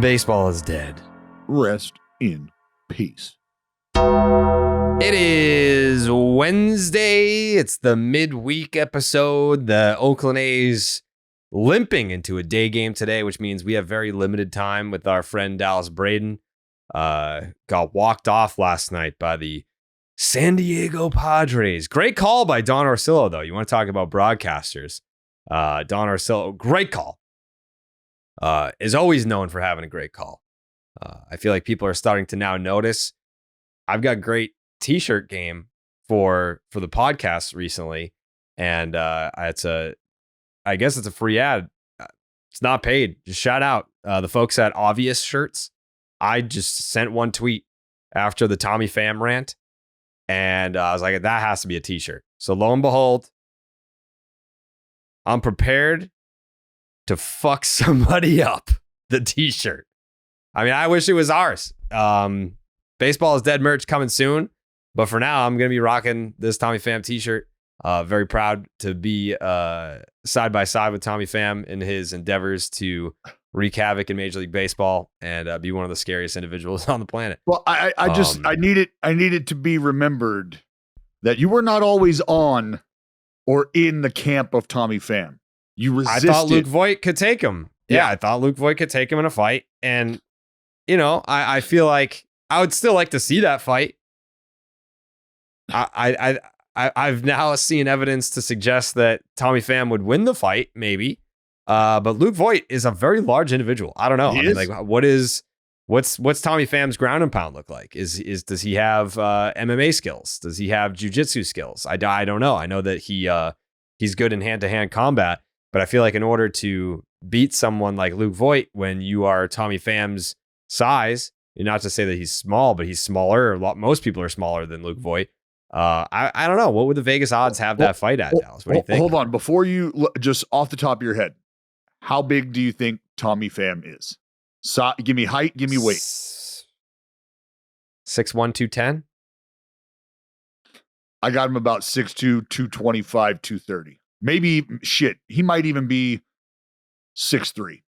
Baseball is dead. Rest in peace. It is Wednesday. It's the midweek episode. The Oakland A's limping into a day game today, which means we have very limited time with our friend Dallas Braden. Got walked off last night by the San Diego Padres. Great call by Don Orsillo, though. You want to talk about broadcasters. Don Orsillo, great call. Is always known for having a great call. I feel like people are starting to now notice. I've got great t-shirt game for the podcast recently, and I guess it's a free ad. It's not paid. Just shout out the folks at Obvious Shirts. I just sent one tweet after the Tommy Pham rant, and I was like, that has to be a t-shirt. So lo and behold, I'm prepared to fuck somebody up. The t-shirt. I mean, I wish it was ours. Baseball is dead merch coming soon. But for now, I'm going to be rocking this Tommy Pham t-shirt. Very proud to be side by side with Tommy Pham in his endeavors to wreak havoc in Major League Baseball and be one of the scariest individuals on the planet. Well, I need it to be remembered that you were not always on or in the camp of Tommy Pham. You resisted. I thought Luke Voit could take him. Yeah, I thought Luke Voit could take him in a fight. And, you know, I feel like I would still like to see that fight. I've now seen evidence to suggest that Tommy Pham would win the fight, maybe. But Luke Voit is a very large individual. I don't know. What's Tommy Pham's ground and pound look like? Does he have MMA skills? Does he have jiu-jitsu skills? I don't know. I know that he's good in hand-to-hand combat, but I feel like in order to beat someone like Luke Voit when you are Tommy Pham's size, not to say that he's small, but he's smaller. Most people are smaller than Luke Voit. I don't know. What would the Vegas odds have that fight at, Dallas? What do you think? Hold on. Before you just off the top of your head, how big do you think Tommy Pham is? Give me height. Give me weight. 6'1", 210. I got him about 6'2", 225, 230. Maybe he might even be 6'3".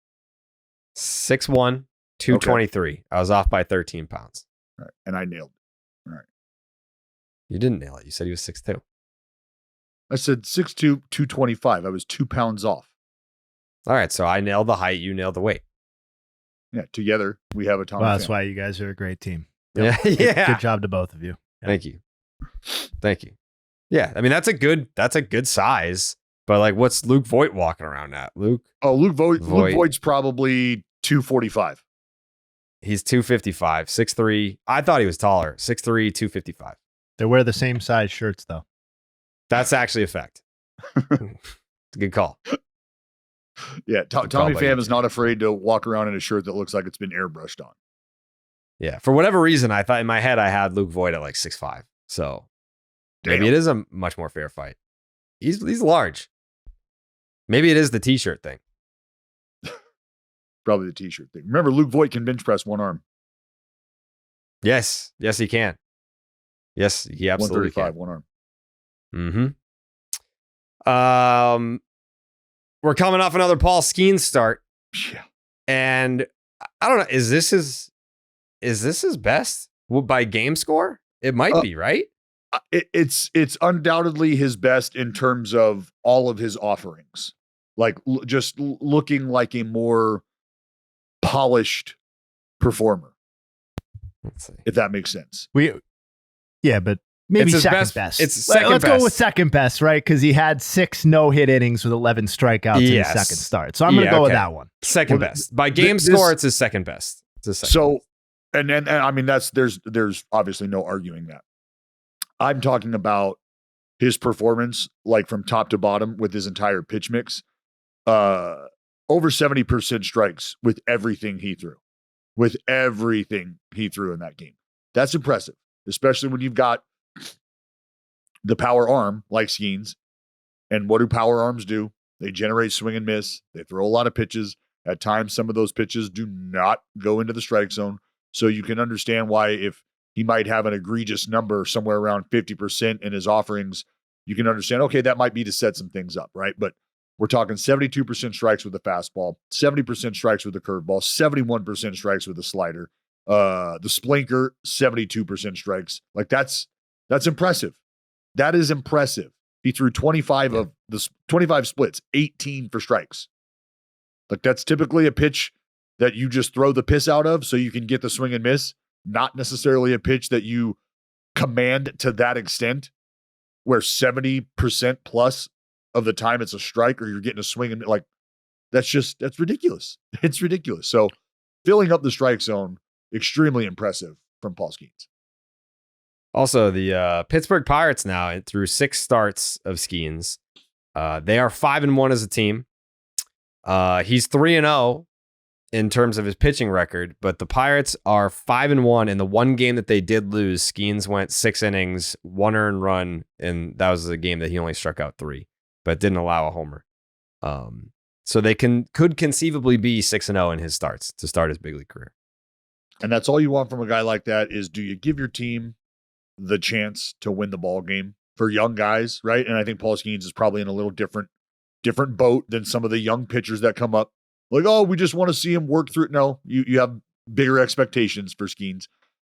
6'1", 223. Okay. I was off by 13 pounds. All right. And I nailed it. All right. You didn't nail it. You said he was 6'2". I said 6'2", 225. I was 2 pounds off. All right. So I nailed the height. You nailed the weight. Yeah. Together, we have a Tommy Pham. That's why you guys are a great team. Yep. Yeah. Good job to both of you. Yep. Thank you. Yeah. I mean, that's a good size. But like, what's Luke Voit walking around at? Luke Voigt's probably 245. He's 255, 6'3". I thought he was taller. 6'3", 255. They wear the same size shirts, though. That's actually a fact. It's a good call. Yeah, Tommy Pham is not afraid to walk around in a shirt that looks like it's been airbrushed on. Yeah, for whatever reason, I thought in my head I had Luke Voit at like 6'5". So maybe it is a much more fair fight. He's large. Maybe it is the t-shirt thing. Probably the t-shirt thing. Remember, Luke Voit can bench press one arm. Yes, he can. Yes, he absolutely 135, can. One arm. We're coming off another Paul Skenes start. Yeah. And I don't know, is this his best by game score? It might be, right? It's undoubtedly his best in terms of all of his offerings. Like just looking like a more polished performer. Let's see. If that makes sense. But maybe it's second best. It's second Let's best. go with second best, right? Because he had 6 no-hit innings with 11 strikeouts in his second start. So I'm going to go with that one. Second best. By game score, it's his second best. And I mean, there's obviously no arguing that. I'm talking about his performance, like from top to bottom with his entire pitch mix. Over 70% strikes with everything he threw. With everything he threw in that game. That's impressive, especially when you've got the power arm like Skenes. And what do power arms do? They generate swing and miss. They throw a lot of pitches. At times, some of those pitches do not go into the strike zone. So you can understand why if he might have an egregious number somewhere around 50% in his offerings, you can understand, okay, that might be to set some things up, right? But We're talking 72% strikes with the fastball, 70% strikes with the curveball, 71% strikes with the slider. The splinker, 72% strikes. Like that's impressive. That is impressive. He threw 25 of the 25 splits, 18 for strikes. Like that's typically a pitch that you just throw the piss out of so you can get the swing and miss, not necessarily a pitch that you command to that extent where 70% plus of the time it's a strike or you're getting a swing and like that's ridiculous. It's ridiculous. So filling up the strike zone, extremely impressive from Paul Skenes. Also, the Pittsburgh Pirates now, through 6 starts of Skenes, they are 5-1 as a team. He's 3-0 in terms of his pitching record, but the Pirates are 5-1. In the one game that they did lose, Skenes went 6 innings, 1 earned run, and that was a game that he only struck out 3, but didn't allow a homer. So they could conceivably be 6-0 in his starts to start his big league career. And that's all you want from a guy like that is, do you give your team the chance to win the ball game for young guys, right? And I think Paul Skenes is probably in a little different boat than some of the young pitchers that come up. Like, oh, we just want to see him work through it. No, you have bigger expectations for Skenes.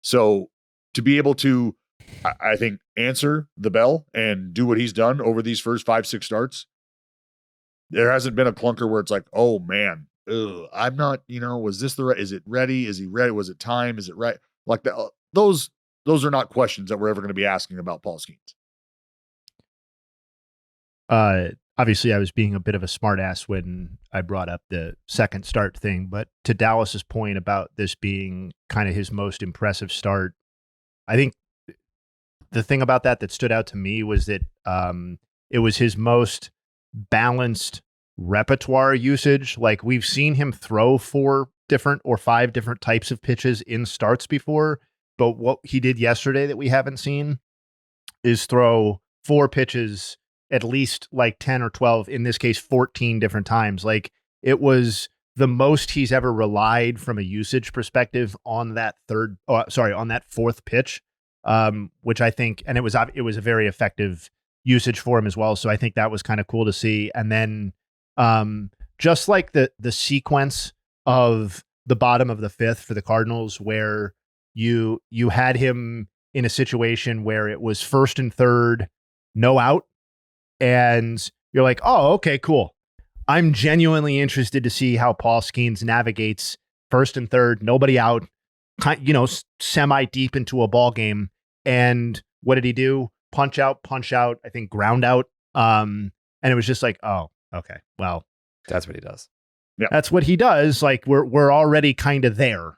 So to be able to, I think, answer the bell and do what he's done over these first 5-6 starts, there hasn't been a clunker where it's like, oh man, I'm not, was this the right, is it ready? Is he ready? Was it time? Is it right? Like that. Those are not questions that we're ever going to be asking about Paul Skenes. Obviously, I was being a bit of a smartass when I brought up the second start thing, but to Dallas's point about this being kind of his most impressive start, I think the thing about that stood out to me was that it was his most balanced repertoire usage. Like, we've seen him throw 4 different or 5 different types of pitches in starts before. But what he did yesterday that we haven't seen is throw 4 pitches, at least like 10 or 12, in this case, 14 different times. Like, it was the most he's ever relied from a usage perspective on that on that 4th pitch, which I think, and it was a very effective usage for him as well. So I think that was kind of cool to see. And then just like the sequence of the bottom of the 5th for the Cardinals, where you had him in a situation where it was 1st and 3rd, no out. And you're like, oh, okay, cool. I'm genuinely interested to see how Paul Skenes navigates 1st and 3rd, nobody out, semi deep into a ball game. And what did he do? Punch out, I think ground out. And it was just like, oh, okay, well, that's what he does. Yeah, that's what he does. Like, we're already kind of there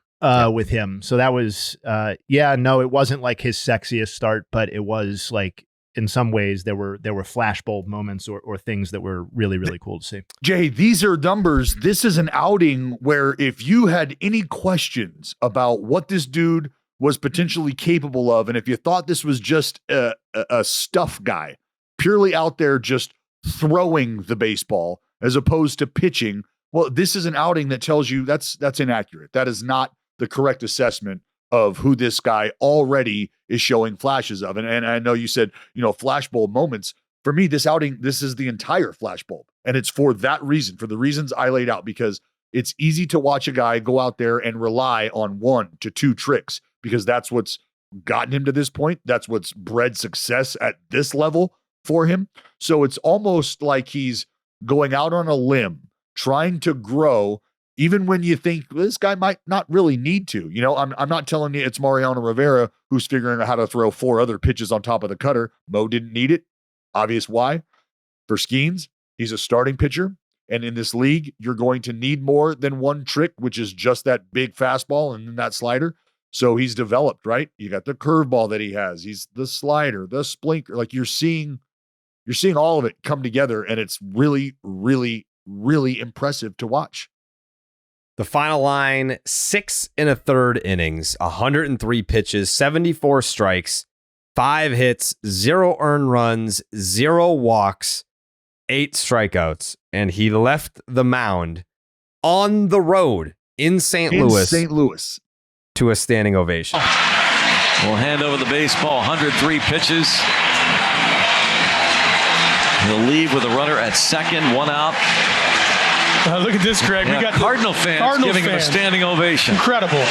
with him. So that was, it wasn't like his sexiest start, but it was like, in some ways there were flashbulb moments or things that were really, really cool to see. Jay, these are numbers. This is an outing where if you had any questions about what this dude was potentially capable of, and if you thought this was just a stuff guy, purely out there just throwing the baseball as opposed to pitching, well, this is an outing that tells you that's inaccurate. That is not the correct assessment of who this guy already is showing flashes of. And I know you said, flashbulb moments. For me, this outing, this is the entire flashbulb. And it's for that reason, for the reasons I laid out, because it's easy to watch a guy go out there and rely on 1 to 2 tricks, because that's what's gotten him to this point. That's what's bred success at this level for him. So it's almost like he's going out on a limb, trying to grow, even when you think this guy might not really need to. I'm not telling you it's Mariano Rivera who's figuring out how to throw 4 other pitches on top of the cutter. Mo didn't need it. Obvious why. For Skenes, he's a starting pitcher. And in this league, you're going to need more than 1 trick, which is just that big fastball and then that slider. So he's developed, right? You got the curveball that he has. He's the slider, the splinker. Like, you're seeing all of it come together, and it's really, really, really impressive to watch. The final line, 6 1/3 innings, 103 pitches, 74 strikes, 5 hits, 0 earned runs, 0 walks, 8 strikeouts. And he left the mound on the road in St. Louis to a standing ovation. We'll hand over the baseball, 103 pitches. He'll leave with a runner at second, one out. Look at this, Greg. Yeah, We got Cardinal fans giving him a standing ovation. Incredible.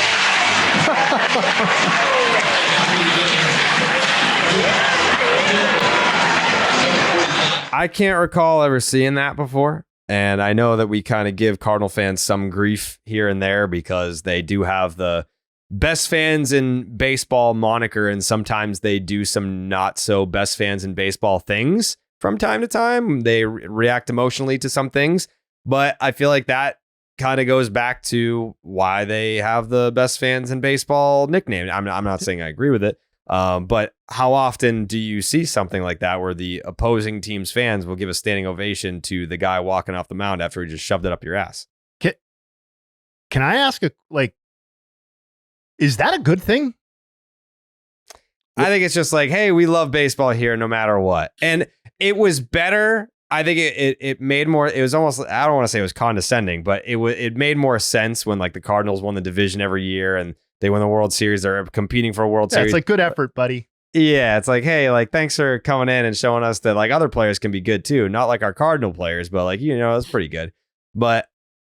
I can't recall ever seeing that before. And I know that we kind of give Cardinal fans some grief here and there because they do have the best fans in baseball moniker, and sometimes they do some not so best fans in baseball things from time to time. They react emotionally to some things, but I feel like that kind of goes back to why they have the best fans in baseball nickname. I'm not saying I agree with it, but how often do you see something like that where the opposing team's fans will give a standing ovation to the guy walking off the mound after he just shoved it up your ass? Can I ask is that a good thing? I think it's just like, hey, we love baseball here no matter what. And it was better. I think it made more, it was almost, I don't want to say it was condescending, but it made more sense when like the Cardinals won the division every year and they win the World Series. They're competing for a World Series. It's like, good effort, buddy. Yeah, it's like, hey, like, thanks for coming in and showing us that like other players can be good too. Not like our Cardinal players, but like, that's pretty good. But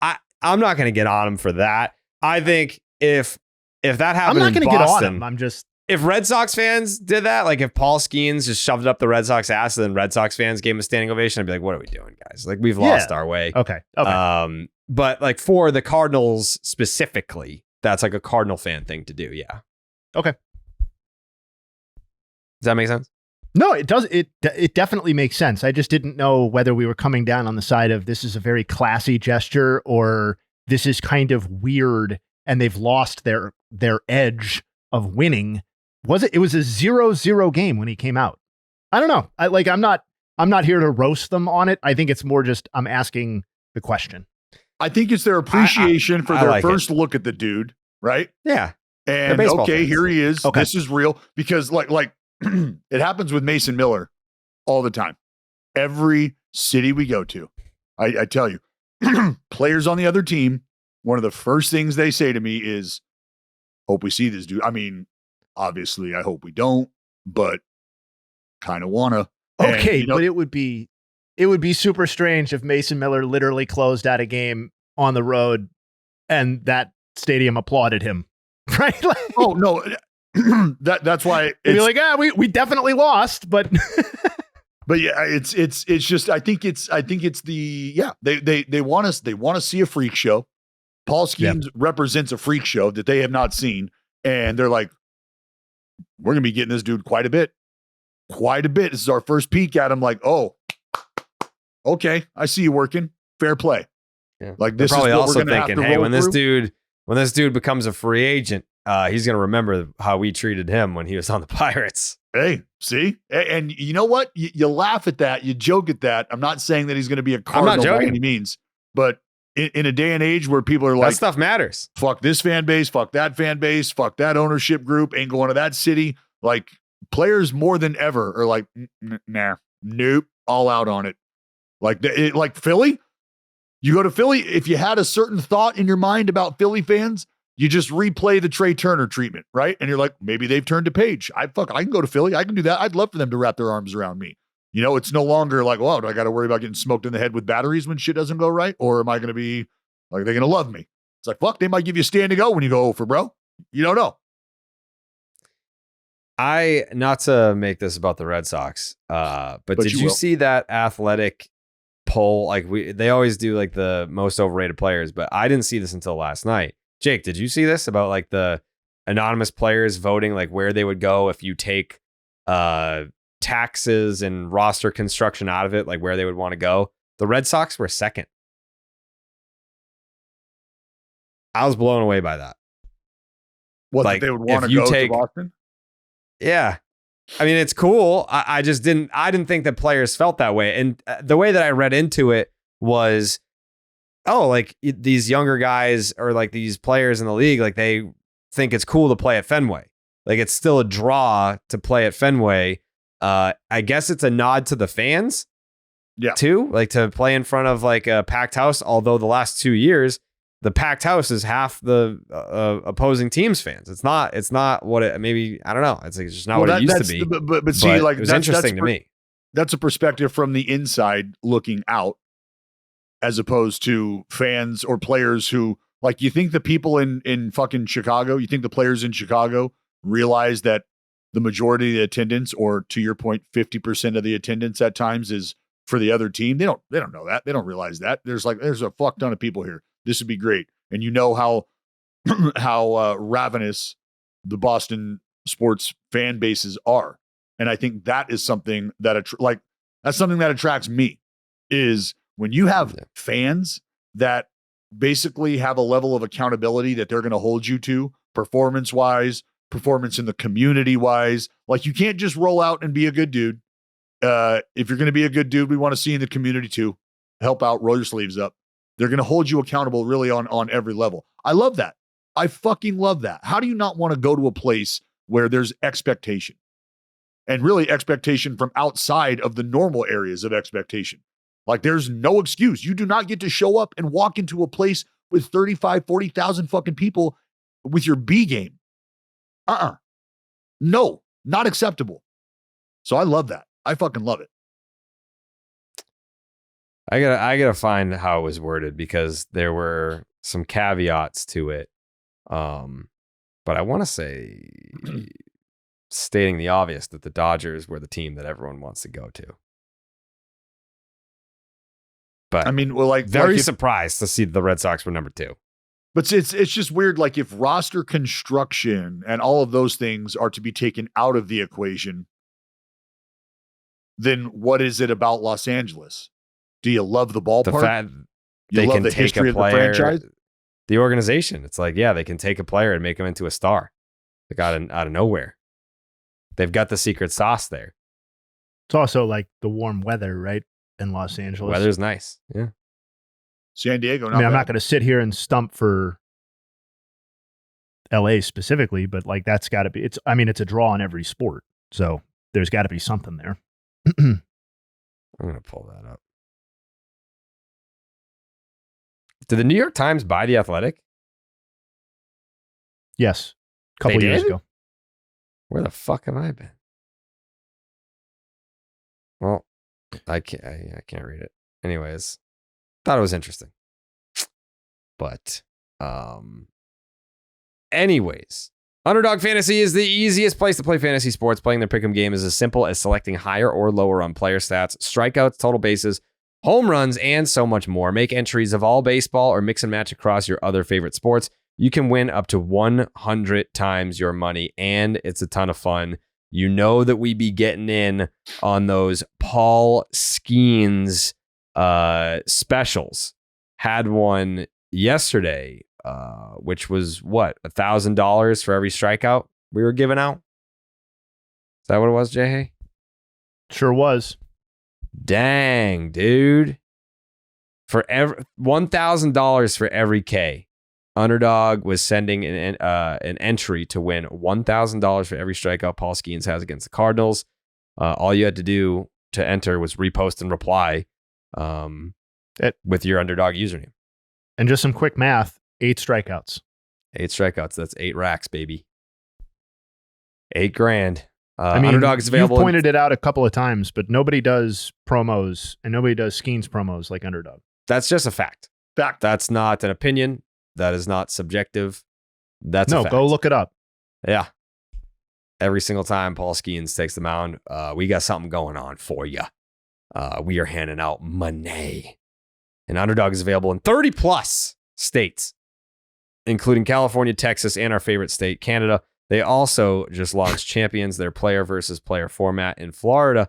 I'm not going to get on him for that. I think if that happened, I'm not going to get on him. I'm just, if Red Sox fans did that, like if Paul Skenes just shoved it up the Red Sox ass and then Red Sox fans gave him a standing ovation, I'd be like, what are we doing, guys? Like, we've lost our way. Okay. But like for the Cardinals specifically, that's like a Cardinal fan thing to do. Yeah. Okay. Does that make sense? No, it does. It definitely makes sense. I just didn't know whether we were coming down on the side of this is a very classy gesture or this is kind of weird and they've lost their edge of winning. It was a 0-0 game when he came out. I don't know. I'm not here to roast them on it. I think it's more just I'm asking the question. I think it's their appreciation for their first look at the dude, right? Yeah. And okay, fans. Here he is. Okay. This is real because like it happens with Mason Miller all the time. Every city we go to, I tell you, players on the other team, one of the first things they say to me is, hope we see this dude. I mean, obviously, I hope we don't, but kind of want to. Okay, but it would be super strange if Mason Miller literally closed out a game on the road and that stadium applauded him, right? Oh, no. That's why it'd be like, we definitely lost, but but yeah, it's just I think it's they want to see a freak show. Paul Skenes represents a freak show that they have not seen, and they're like, we're gonna be getting this dude quite a bit. This is our first peek at him. Like, oh, okay, I see you working. Fair play. Yeah. Like this they're probably is what also we're gonna thinking, have to hey, roll when this dude becomes a free agent, he's gonna remember how we treated him when he was on the Pirates. Hey, see? And you know what? You laugh at that. You joke at that. I'm not saying that he's going to be a Cardinal by any means, but in a day and age where people are like, that stuff matters. Fuck this fan base, fuck that fan base, fuck that ownership group, ain't going to that city. Like players more than ever are like, nah, nope, all out on it. Like Philly, you go to Philly, if you had a certain thought in your mind about Philly fans, you just replay the Trey Turner treatment, right? And you're like, maybe they've turned a page. I can go to Philly. I can do that. I'd love for them to wrap their arms around me. It's no longer like, well, do I got to worry about getting smoked in the head with batteries when shit doesn't go right? Or am I going to be like, they're going to love me? It's like, fuck, they might give you a standing O when you go over, bro. You don't know. Not to make this about the Red Sox, but did you see that Athletic poll? Like they always do like the most overrated players, but I didn't see this until last night. Jake, did you see this about like the anonymous players voting like where they would go if you take taxes and roster construction out of it, like where they would want to go? The Red Sox were second. I was blown away by that. What, like, they would want to go to Boston? Yeah. I mean, it's cool. I didn't think that players felt that way. And the way that I read into it was, oh, like these younger guys or like these players in the league, like they think it's cool to play at Fenway. Like it's still a draw to play at Fenway. I guess it's a nod to the fans, too, like to play in front of like a packed house. Although the last 2 years, the packed house is half the opposing team's fans. It's not what it maybe. I don't know. It's like just not what it used to be. But see, like it was interesting to me. that's a perspective from the inside looking out, as opposed to fans or players who, like, you think the people in fucking Chicago, you think the players in Chicago realize that the majority of the attendance, or to your point, 50% of the attendance at times is for the other team? They don't know that. They don't realize that. There's a fuck ton of people here. This would be great. And you know how ravenous the Boston sports fan bases are. And I think that is something that that's something that attracts me, is when you have fans that basically have a level of accountability that they're going to hold you to, performance in the community wise. Like, you can't just roll out and be a good dude. If you're going to be a good dude, we want to see you in the community too. Help out, roll your sleeves up. They're going to hold you accountable really on every level. I love that. I fucking love that. How do you not want to go to a place where there's expectation, and really expectation from outside of the normal areas of expectation? Like, there's no excuse. You do not get to show up and walk into a place with 35, 40,000 fucking people with your B game. No, not acceptable. So I love that. I fucking love it. I gotta find how it was worded, because there were some caveats to it. But I want to say, stating the obvious, that the Dodgers were the team that everyone wants to go to. But I mean, well, very surprised to see the Red Sox were number 2. But it's just weird. Like, if roster construction and all of those things are to be taken out of the equation, then what is it about Los Angeles? Do you love the ballpark? The fact you love the history of the franchise? The organization. It's like, yeah, they can take a player and make him into a star. Like, out of nowhere. They've got the secret sauce there. It's also like the warm weather, right? In Los Angeles. Weather's nice. Yeah. San Diego. I'm not going to sit here and stump for LA specifically, but like, that's got to be, it's a draw in every sport. So there's got to be something there. I'm going to pull that up. Did the New York Times buy The Athletic? Yes. A couple years ago. Where the fuck have I been? Well, I can't read it. Anyways, thought it was interesting. But anyways, Underdog Fantasy is the easiest place to play fantasy sports. Playing their pick'em game is as simple as selecting higher or lower on player stats, strikeouts, total bases, home runs, and so much more. Make entries of all baseball or mix and match across your other favorite sports. You can win up to 100 times your money, and it's a ton of fun. You know that we be getting in on those Paul Skenes specials. Had one yesterday, which was what, $1,000 for every strikeout we were giving out? Is that what it was, Jay? Sure was. Dang, dude. For $1,000 for every K. Underdog was sending an entry to win $1,000 for every strikeout Paul Skenes has against the Cardinals. All you had to do to enter was repost and reply with your Underdog username. And just some quick math, 8 strikeouts. 8 strikeouts. That's 8 racks, baby. $8,000. Underdog is available. You've pointed it out a couple of times, but nobody does promos and nobody does Skenes promos like Underdog. That's just a fact. Fact. That's not an opinion. That is not subjective. That's a fact. Go look it up. Yeah. Every single time Paul Skenes takes the mound, we got something going on for you. We are handing out money. And Underdog is available in 30 plus states, including California, Texas, and our favorite state, Canada. They also just launched Champions, their player versus player format in Florida.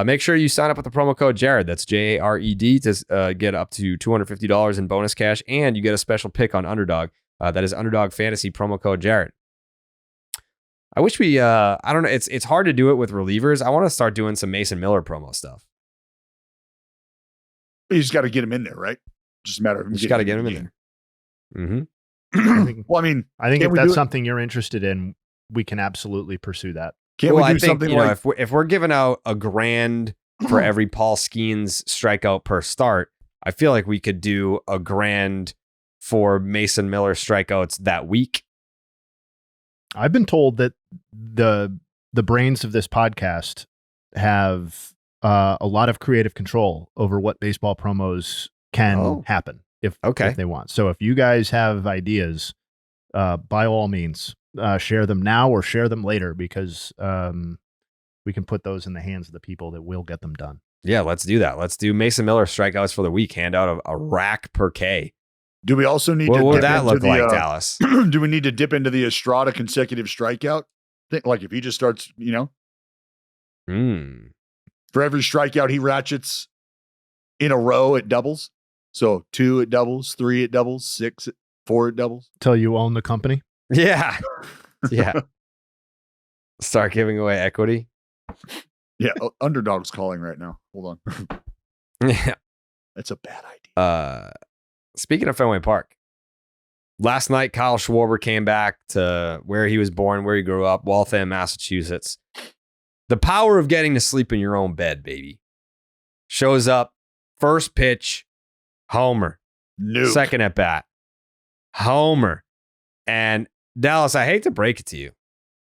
Make sure you sign up with the promo code Jared. That's Jared to get up to $250 in bonus cash, and you get a special pick on Underdog. That is Underdog Fantasy promo code Jared. I wish we, I don't know, it's hard to do it with relievers. I want to start doing some Mason Miller promo stuff. You just got to get him in there, right? Just a matter of you just got to get him in there. Mm-hmm. I think if that's something you're interested in, we can absolutely pursue that. Can't we do something like, if we're giving out $1,000 for every Paul Skenes strikeout per start, I feel like we could do $1,000 for Mason Miller strikeouts that week. I've been told that the brains of this podcast have a lot of creative control over what baseball promos can happen if they want. So if you guys have ideas, by all means, share them now or share them later, because we can put those in the hands of the people that will get them done. Yeah, let's do that. Let's do Mason Miller strikeouts for the week. Hand out a rack per K. Do we also need what to would dip that into look the, like, Dallas? Do we need to dip into the Estrada consecutive strikeout thing? Like if he just starts, for every strikeout he ratchets in a row, it doubles. So 2 it doubles, 3 it doubles, 6 4 it doubles. Till you own the company. Yeah. Yeah. Start giving away equity. Yeah. Underdog's calling right now. Hold on. Yeah. That's a bad idea. Speaking of Fenway Park, last night Kyle Schwarber came back to where he was born, where he grew up, Waltham, Massachusetts. The power of getting to sleep in your own bed, baby. Shows up, first pitch, homer. Nuke. Second at bat, homer. And Dallas, I hate to break it to you,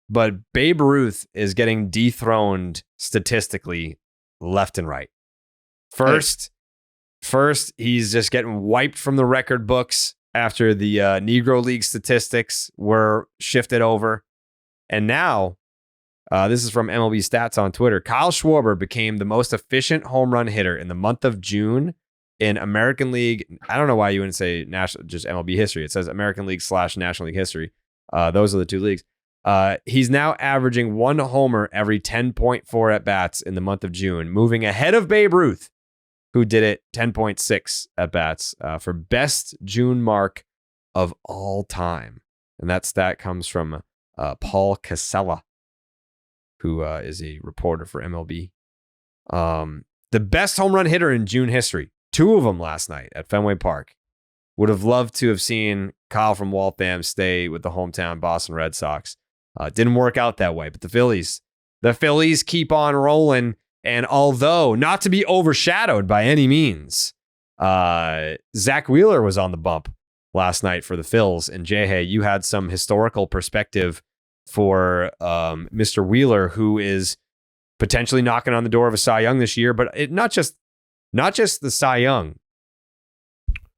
but Babe Ruth is getting dethroned statistically left and right. First, he's just getting wiped from the record books after the Negro League statistics were shifted over. And now, this is from MLB Stats on Twitter, Kyle Schwarber became the most efficient home run hitter in the month of June in American League. I don't know why you wouldn't say national, just MLB history. It says American League / National League history. Those are the two leagues. He's now averaging 1 homer every 10.4 at-bats in the month of June, moving ahead of Babe Ruth, who did it 10.6 at-bats for best June mark of all time. And that stat comes from Paul Casella, who is a reporter for MLB. The best home run hitter in June history, 2 of them last night at Fenway Park. Would have loved to have seen Kyle from Waltham stay with the hometown Boston Red Sox. Didn't work out that way, but the Phillies keep on rolling. And although not to be overshadowed by any means, Zack Wheeler was on the bump last night for the Phils. And Jay, you had some historical perspective for Mr. Wheeler, who is potentially knocking on the door of a Cy Young this year, but not just the Cy Young.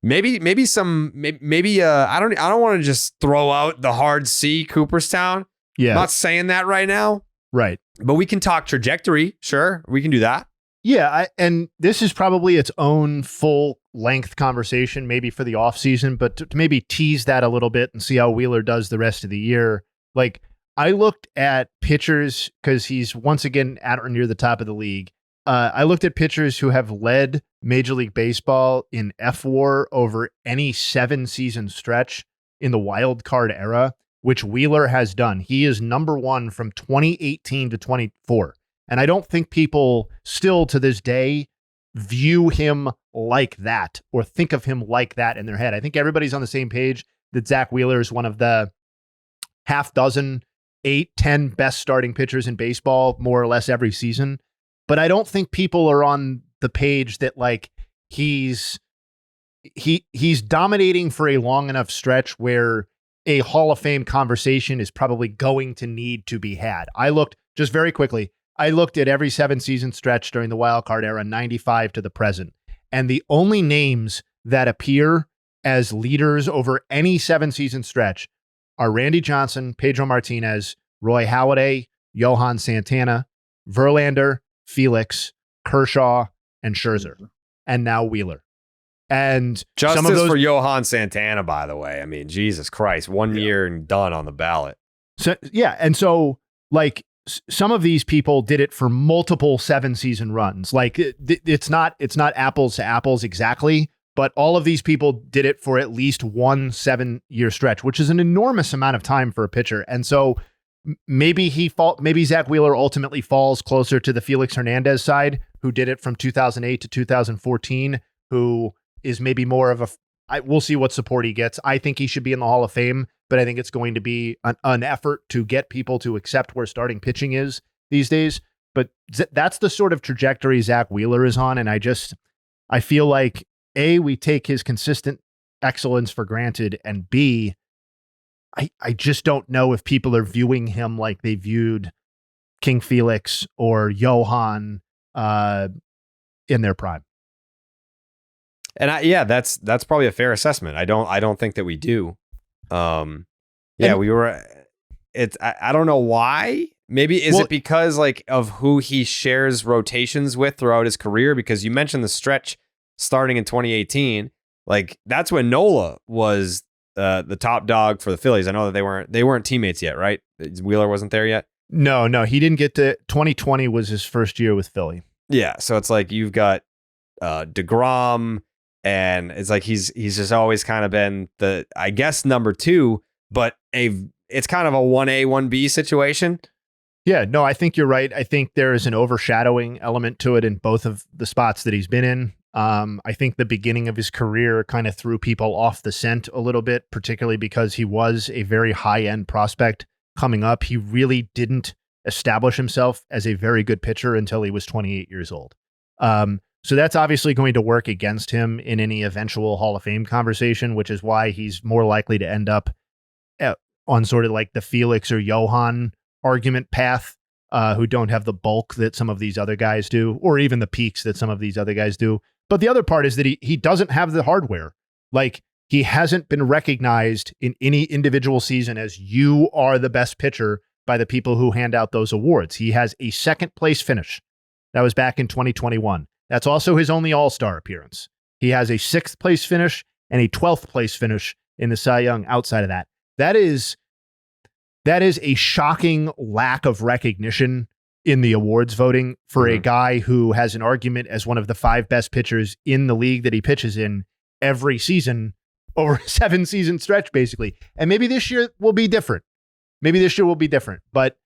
Maybe I don't want to just throw out the hard C Cooperstown. Yeah. I'm not saying that right now. Right. But we can talk trajectory. Sure. We can do that. Yeah. And this is probably its own full length conversation, maybe for the off season, but to maybe tease that a little bit and see how Wheeler does the rest of the year. Like, I looked at pitchers because he's once again at or near the top of the league. I looked at pitchers who have led Major League Baseball in FWAR over any 7-season stretch in the wild card era, which Wheeler has done. He is number 1 from 2018 to 24. And I don't think people still to this day view him like that or think of him like that in their head. I think everybody's on the same page that Zack Wheeler is one of the half dozen, 8-10 best starting pitchers in baseball, more or less every season. But I don't think people are on the page that like he's dominating for a long enough stretch where a Hall of Fame conversation is probably going to need to be had. I looked just very quickly. I looked at every 7-season stretch during the wild card era, 95 to the present. And the only names that appear as leaders over any 7-season stretch are Randy Johnson, Pedro Martinez, Roy Halladay, Johan Santana, Verlander, Felix, Kershaw, and Scherzer, and now Wheeler. And justice some of those, for Johan Santana, by the way. I mean, Jesus Christ, 1 year and done on the ballot. So, yeah, and so like some of these people did it for multiple 7-season runs. Like it's not apples to apples exactly, but all of these people did it for at least 1 7-year stretch, which is an enormous amount of time for a pitcher. And so maybe Zack Wheeler ultimately falls closer to the Felix Hernandez side, who did it from 2008 to 2014, who is maybe more of we'll see what support he gets. I think he should be in the Hall of Fame, but I think it's going to be an effort to get people to accept where starting pitching is these days. But that's the sort of trajectory Zack Wheeler is on. And I feel like A, we take his consistent excellence for granted, and B, I just don't know if people are viewing him like they viewed King Felix or Johan in their prime. And that's probably a fair assessment. I don't think that we do. I don't know why. Maybe is it because like of who he shares rotations with throughout his career? Because you mentioned the stretch starting in 2018. Like that's when Nola was the top dog for the Phillies. I know that they weren't teammates yet, right? Wheeler wasn't there yet. No, he didn't get to 2020 was his first year with Philly. Yeah. So it's like you've got DeGrom, and it's like he's just always kind of been the, I guess, number two, but it's kind of a 1A, 1B situation. Yeah, no, I think you're right. I think there is an overshadowing element to it in both of the spots that he's been in. I think the beginning of his career kind of threw people off the scent a little bit, particularly because he was a very high-end prospect coming up. He really didn't establish himself as a very good pitcher until he was 28 years old. So that's obviously going to work against him in any eventual Hall of Fame conversation, which is why he's more likely to end up on sort of like the Felix or Johan argument path, who don't have the bulk that some of these other guys do, or even the peaks that some of these other guys do. But the other part is that he doesn't have the hardware. Like, he hasn't been recognized in any individual season as you are the best pitcher by the people who hand out those awards. He has a second place finish. That was back in 2021. That's also his only All-Star appearance. He has a 6th place finish and a 12th place finish in the Cy Young outside of that. That is a shocking lack of recognition in the awards voting for a guy who has an argument as one of the 5 best pitchers in the league that he pitches in every season over a 7-season stretch, basically. And maybe this year will be different. But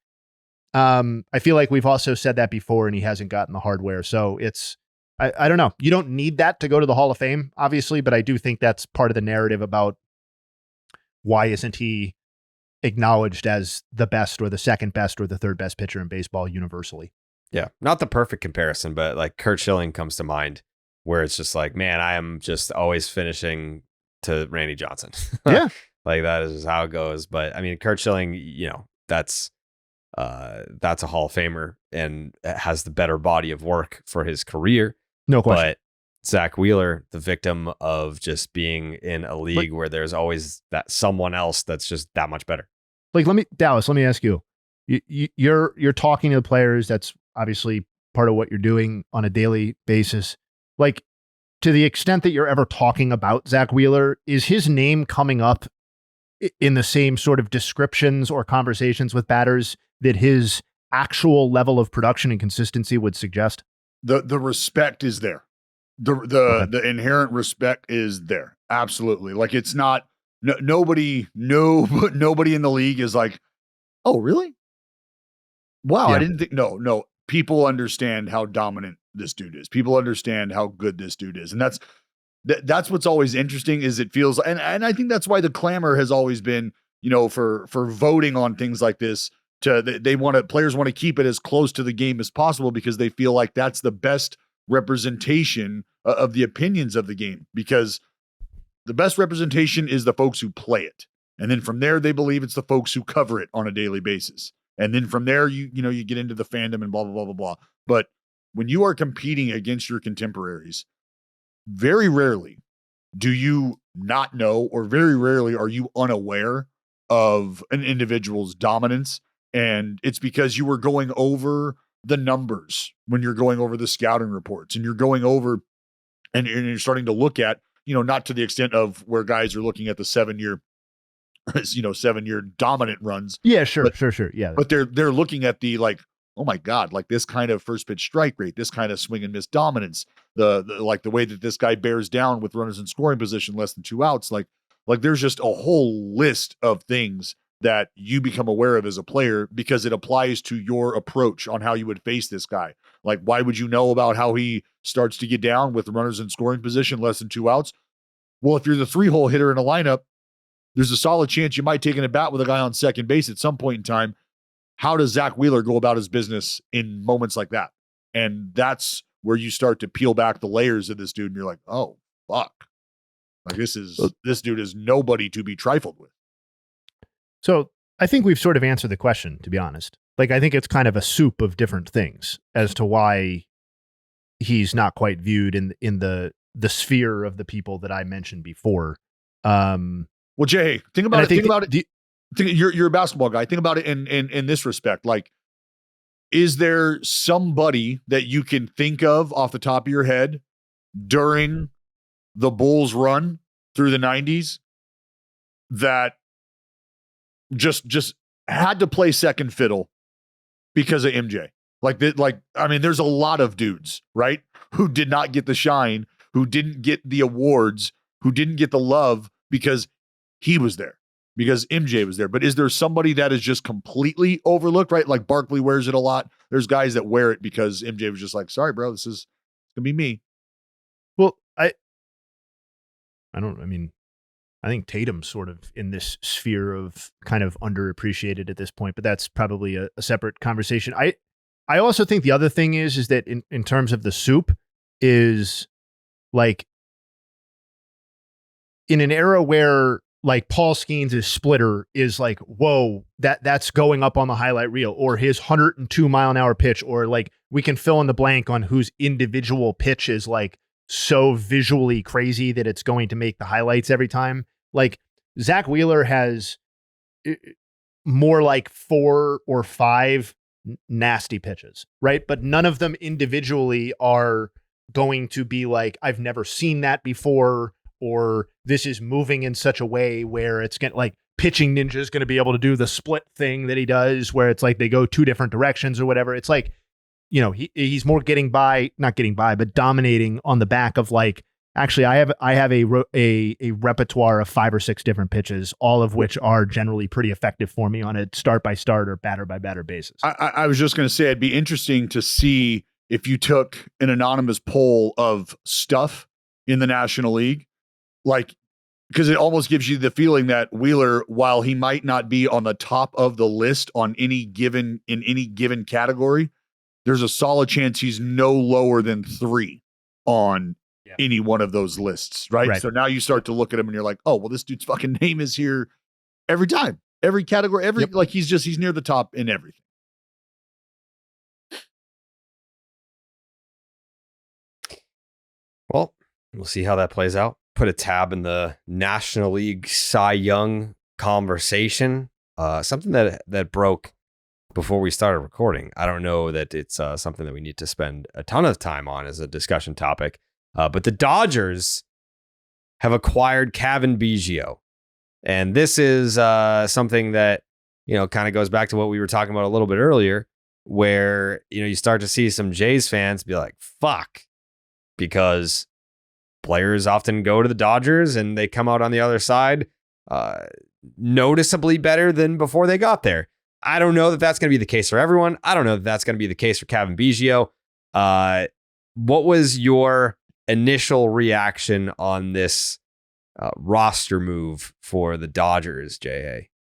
I feel like we've also said that before, and he hasn't gotten the hardware. So it's, I don't know. You don't need that to go to the Hall of Fame, obviously, but I do think that's part of the narrative about why isn't he acknowledged as the best or the second best or the third best pitcher in baseball universally. Yeah. Not the perfect comparison, but like Curt Schilling comes to mind, where it's just like, man, I am just always finishing to Randy Johnson. Yeah. Like that is just how it goes. But I mean, Curt Schilling, that's a Hall of Famer and has the better body of work for his career. No question. But Zack Wheeler, the victim of just being in a league where there's always that someone else that's just that much better. Like, Dallas, let me ask you, you're talking to the players. That's obviously part of what you're doing on a daily basis. Like, to the extent that you're ever talking about Zack Wheeler, is his name coming up in the same sort of descriptions or conversations with batters that his actual level of production and consistency would suggest? The respect is there. The inherent respect is there. Absolutely. Like, it's not, nobody in the league is like, oh, really? Wow. Yeah. I didn't think, no. People understand how dominant this dude is. People understand how good this dude is. And that's what's always interesting, is it feels, and I think that's why the clamor has always been, for voting on things like this. Players want to keep it as close to the game as possible, because they feel like that's the best representation of the opinions of the game, because the best representation is the folks who play it. And then from there, they believe it's the folks who cover it on a daily basis. And then from there, you get into the fandom and blah, blah, blah, blah, blah. But when you are competing against your contemporaries, very rarely do you not know, or very rarely are you unaware of an individual's dominance. And it's because you were going over the numbers when you're going over the scouting reports, and you're going over and you're starting to look at, not to the extent of where guys are looking at the 7-year dominant runs. Yeah, sure. Yeah. But they're looking at the, like, oh my God, like this kind of first pitch strike rate, this kind of swing and miss dominance, the way that this guy bears down with runners in scoring position, less than 2 outs. Like there's just a whole list of things that you become aware of as a player, because it applies to your approach on how you would face this guy. Like, why would you know about how he starts to get down with runners in scoring position, less than 2 outs? Well, if you're the 3-hole hitter in a lineup, there's a solid chance you might take an at bat with a guy on second base at some point in time. How does Zack Wheeler go about his business in moments like that? And that's where you start to peel back the layers of this dude, and you're like, oh, fuck. Like, this dude is nobody to be trifled with. So I think we've sort of answered the question, to be honest. Like, I think it's kind of a soup of different things as to why he's not quite viewed in the sphere of the people that I mentioned before. Well, Jay, think about it. Think about it. You're a basketball guy. Think about it in this respect. Like, is there somebody that you can think of off the top of your head during the Bulls run through the 90s that just had to play second fiddle because of MJ? I mean, there's a lot of dudes, right, who did not get the shine, who didn't get the awards, who didn't get the love because he was there, because MJ was there. But is there somebody that is just completely overlooked, right? Like Barkley wears it a lot. There's guys that wear it because MJ was just like, sorry, bro, this is going to be me. Well, I think Tatum's sort of in this sphere of kind of underappreciated at this point, but that's probably a separate conversation. I also think the other thing is that in terms of the soup is like in an era where like Paul Skenes' splitter is like, whoa, that's going up on the highlight reel, or his 102-mile-an-hour pitch, or like we can fill in the blank on whose individual pitch is like so visually crazy that it's going to make the highlights every time. Like Zack Wheeler has more like 4 or 5 nasty pitches, right? But none of them individually are going to be like, I've never seen that before, or this is moving in such a way where it's going to like Pitching Ninja is going to be able to do the split thing that he does where it's like they go 2 different directions or whatever. It's like, you know, he's more not getting by, but dominating on the back of like, actually I have a repertoire of 5 or 6 different pitches, all of which are generally pretty effective for me on a start by start or batter by batter basis. I was just going to say, it'd be interesting to see if you took an anonymous poll of stuff in the National League, like, because it almost gives you the feeling that Wheeler, while he might not be on the top of the list in any given category, there's a solid chance he's no lower than 3 on any one of those lists, right? So now you start to look at him and you're like, oh, well, this dude's fucking name is here every time, every category, like he's near the top in everything. Well, we'll see how that plays out. Put a tab in the National League Cy Young conversation. Something that broke before we started recording. I don't know that it's something that we need to spend a ton of time on as a discussion topic. But the Dodgers have acquired Cavan Biggio. And this is something that, you know, kind of goes back to what we were talking about a little bit earlier, where, you know, you start to see some Jays fans be like, fuck, because players often go to the Dodgers and they come out on the other side noticeably better than before they got there. I don't know that that's going to be the case for everyone. I don't know that that's going to be the case for Cavan Biggio. What was your initial reaction on this roster move for the Dodgers, J.A.?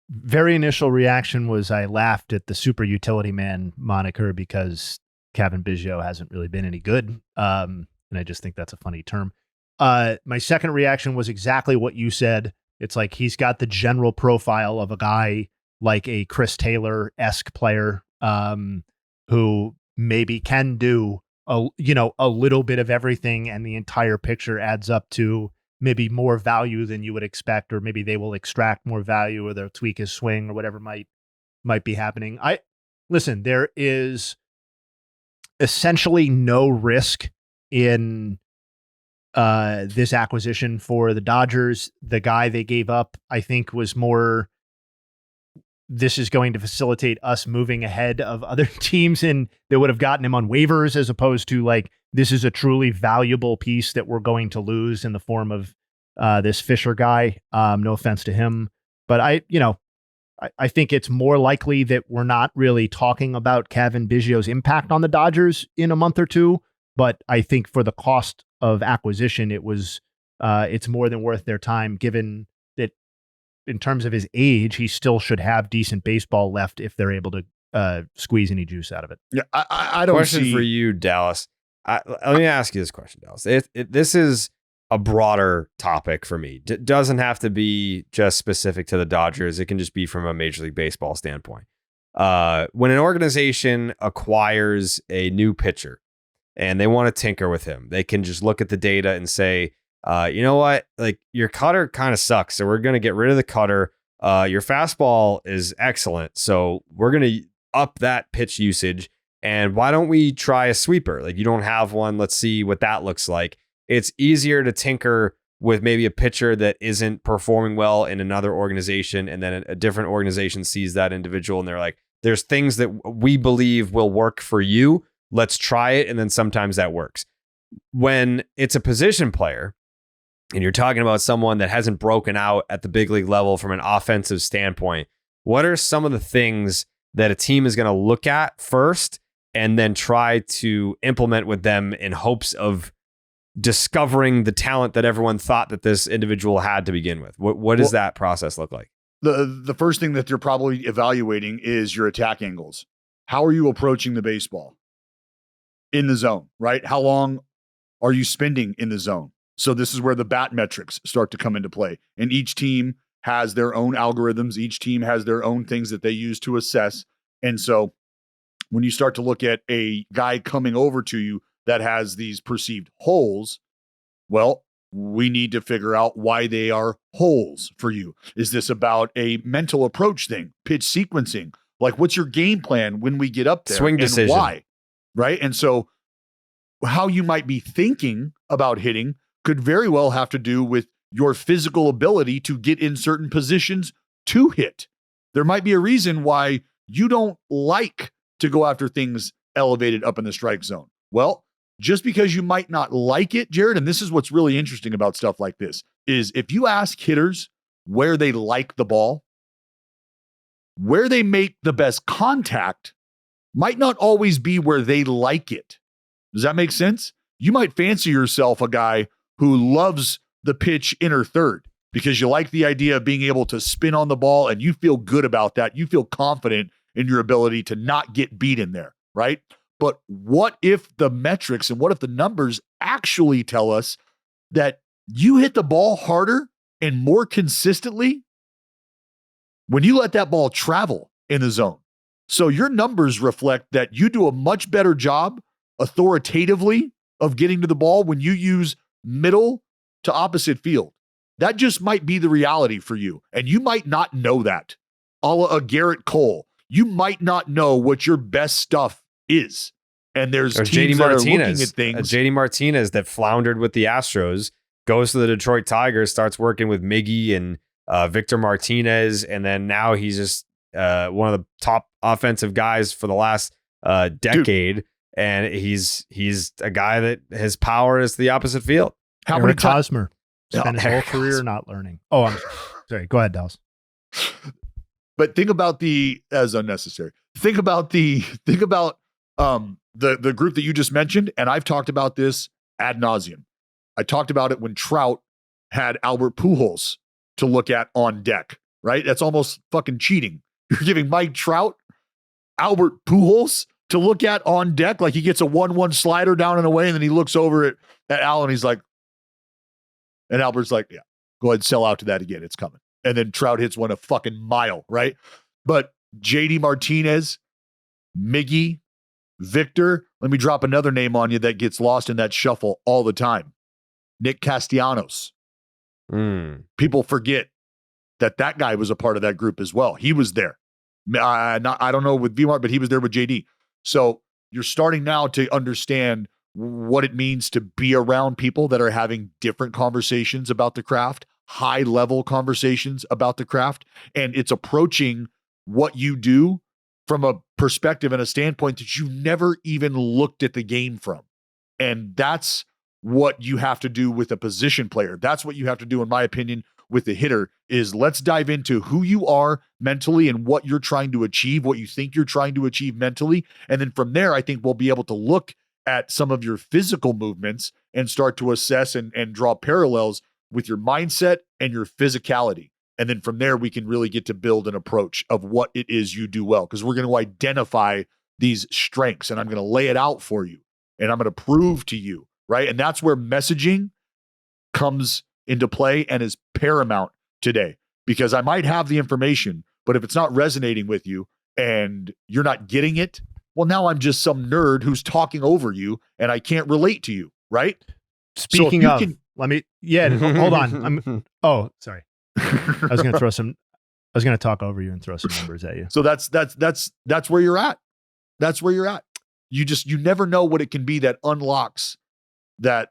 Very initial reaction was I laughed at the super utility man moniker because Cavan Biggio hasn't really been any good. And I just think that's a funny term. My second reaction was exactly what you said. It's like he's got the general profile of a guy like a Chris Taylor-esque player who maybe can do a little bit of everything, and the entire picture adds up to maybe more value than you would expect, or maybe they will extract more value, or they'll tweak his swing, or whatever might be happening. Listen, there is essentially no risk in this acquisition for the Dodgers. The guy they gave up, I think, was more, this is going to facilitate us moving ahead of other teams and that would have gotten him on waivers, as opposed to like, this is a truly valuable piece that we're going to lose in the form of this Fisher guy. No offense to him, but I think it's more likely that we're not really talking about Cavan Biggio's impact on the Dodgers in a month or two. But I think for the cost of acquisition, it's more than worth their time, given that in terms of his age, he still should have decent baseball left if they're able to squeeze any juice out of it. Yeah, I don't Question for you, Dallas. Let me ask you this question, Dallas. This is a broader topic for me. It doesn't have to be just specific to the Dodgers. It can just be from a Major League Baseball standpoint. When an organization acquires a new pitcher and they want to tinker with him, they can just look at the data and say, you know what, like your cutter kind of sucks, so we're going to get rid of the cutter. Your fastball is excellent, so we're going to up that pitch usage. And why don't we try a sweeper? Like, you don't have one. Let's see what that looks like. It's easier to tinker with maybe a pitcher that isn't performing well in another organization, and then a different organization sees that individual and they're like, there's things that we believe will work for you. Let's try it. And then sometimes that works. When it's a position player and you're talking about someone that hasn't broken out at the big league level from an offensive standpoint, what are some of the things that a team is going to look at first and then try to implement with them in hopes of discovering the talent that everyone thought that this individual had to begin with? What does that process look like? The first thing that you're probably evaluating is your attack angles. How are you approaching the baseball in the zone, right? How long are you spending in the zone? So this is where the bat metrics start to come into play. And each team has their own algorithms. Each team has their own things that they use to assess. And so when you start to look at a guy coming over to you that has these perceived holes, well, we need to figure out why they are holes for you. Is this about a mental approach thing, pitch sequencing? Like, what's your game plan when we get up there? Swing decision. Why? Right? And so how you might be thinking about hitting could very well have to do with your physical ability to get in certain positions to hit. There might be a reason why you don't like to go after things elevated up in the strike zone. Well, just because you might not like it, Jared, and this is what's really interesting about stuff like this, is if you ask hitters where they like the ball, where they make the best contact might not always be where they like it. Does that make sense? You might fancy yourself a guy who loves the pitch inner third because you like the idea of being able to spin on the ball and you feel good about that. You feel confident in your ability to not get beat in there, right? But what if the metrics and what if the numbers actually tell us that you hit the ball harder and more consistently when you let that ball travel in the zone? So your numbers reflect that you do a much better job authoritatively of getting to the ball when you use middle to opposite field. That just might be the reality for you. And you might not know that. A la Garrett Cole, you might not know what your best stuff is. And there's teams that are looking at things. JD Martinez that floundered with the Astros, goes to the Detroit Tigers, starts working with Miggy and Victor Martinez, and then now he's just one of the top offensive guys for the last decade. Dude. And he's a guy that his power is the opposite field. How many Hosmer spent his whole career not learning? Oh, I'm sorry. Go ahead, Dallas. But think about as unnecessary. Think about the group that you just mentioned, and I've talked about this ad nauseum. I talked about it when Trout had Albert Pujols to look at on deck, right? That's almost fucking cheating. You're giving Mike Trout Albert Pujols to look at on deck, like he gets a 1-1 slider down and away, and then he looks over at Al and he's like, and Albert's like, yeah, go ahead and sell out to that again. It's coming. And then Trout hits one a fucking mile, right? But JD Martinez, Miggy, Victor, let me drop another name on you that gets lost in that shuffle all the time. Nick Castellanos. People forget that guy was a part of that group as well. He was there. I don't know with VMart, but he was there with JD. So you're starting now to understand what it means to be around people that are having different conversations about the craft, high-level conversations about the craft, and it's approaching what you do from a perspective and a standpoint that you never even looked at the game from. And that's what you have to do with a position player. That's what you have to do, in my opinion, with the hitter, is let's dive into who you are mentally and what you're trying to achieve, what you think you're trying to achieve mentally. And then from there, I think we'll be able to look at some of your physical movements and start to assess and draw parallels with your mindset and your physicality. And then from there, we can really get to build an approach of what it is you do well, because we're going to identify these strengths and I'm going to lay it out for you and I'm going to prove to you, right? And that's where messaging comes into play and is paramount today, because I might have the information, but if it's not resonating with you, and you're not getting it, well, now I'm just some nerd who's talking over you and I can't relate to you, right? Speaking of, hold on. Sorry. I was going to talk over you and throw some numbers at you. So that's where you're at. That's where you're at. You never know what it can be that unlocks that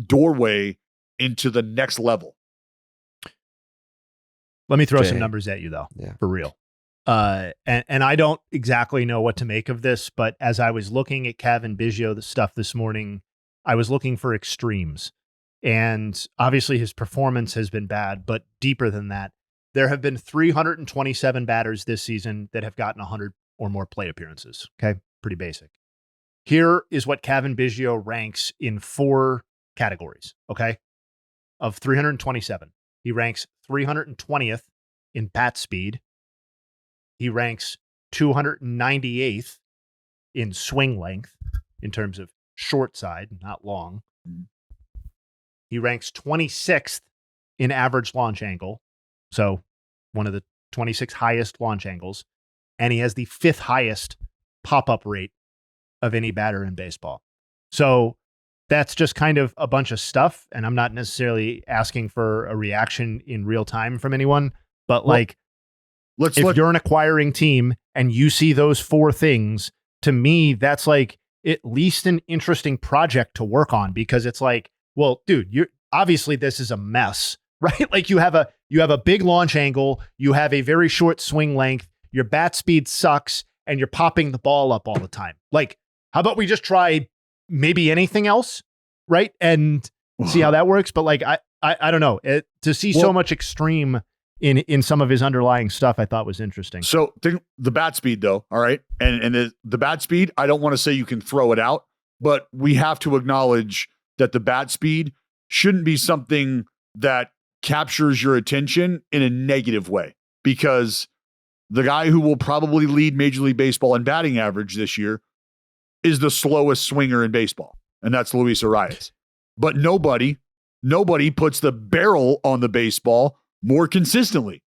doorway into the next level. Let me throw some numbers at you though, for real. And I don't exactly know what to make of this, but as I was looking at Biggio, the stuff this morning, I was looking for extremes. And obviously his performance has been bad, but deeper than that, there have been 327 batters this season that have gotten 100 or more plate appearances. Okay. Pretty basic. Here is what Biggio ranks in 4 categories. Okay. Of 327, he ranks 320th in bat speed. He ranks 298th in swing length in terms of short side, not long. He ranks 26th in average launch angle. So one of the 26 highest launch angles. And he has the 5th highest pop-up rate of any batter in baseball. So that's just kind of a bunch of stuff. And I'm not necessarily asking for a reaction in real time from anyone, but if you're an acquiring team and you see those 4 things, to me, that's like at least an interesting project to work on, because it's like, well, dude, you're obviously this is a mess, right? Like you have a big launch angle, you have a very short swing length, your bat speed sucks, and you're popping the ball up all the time. Like, how about we just try maybe anything else, right? And see how that works. But like, I don't know. To see so much extreme in some of his underlying stuff, I thought was interesting. So think the bat speed though. All right. And the bat speed, I don't want to say you can throw it out, but we have to acknowledge that the bat speed shouldn't be something that captures your attention in a negative way, because the guy who will probably lead Major League Baseball in batting average this year is the slowest swinger in baseball, and that's Luis Arias. But nobody puts the barrel on the baseball more consistently.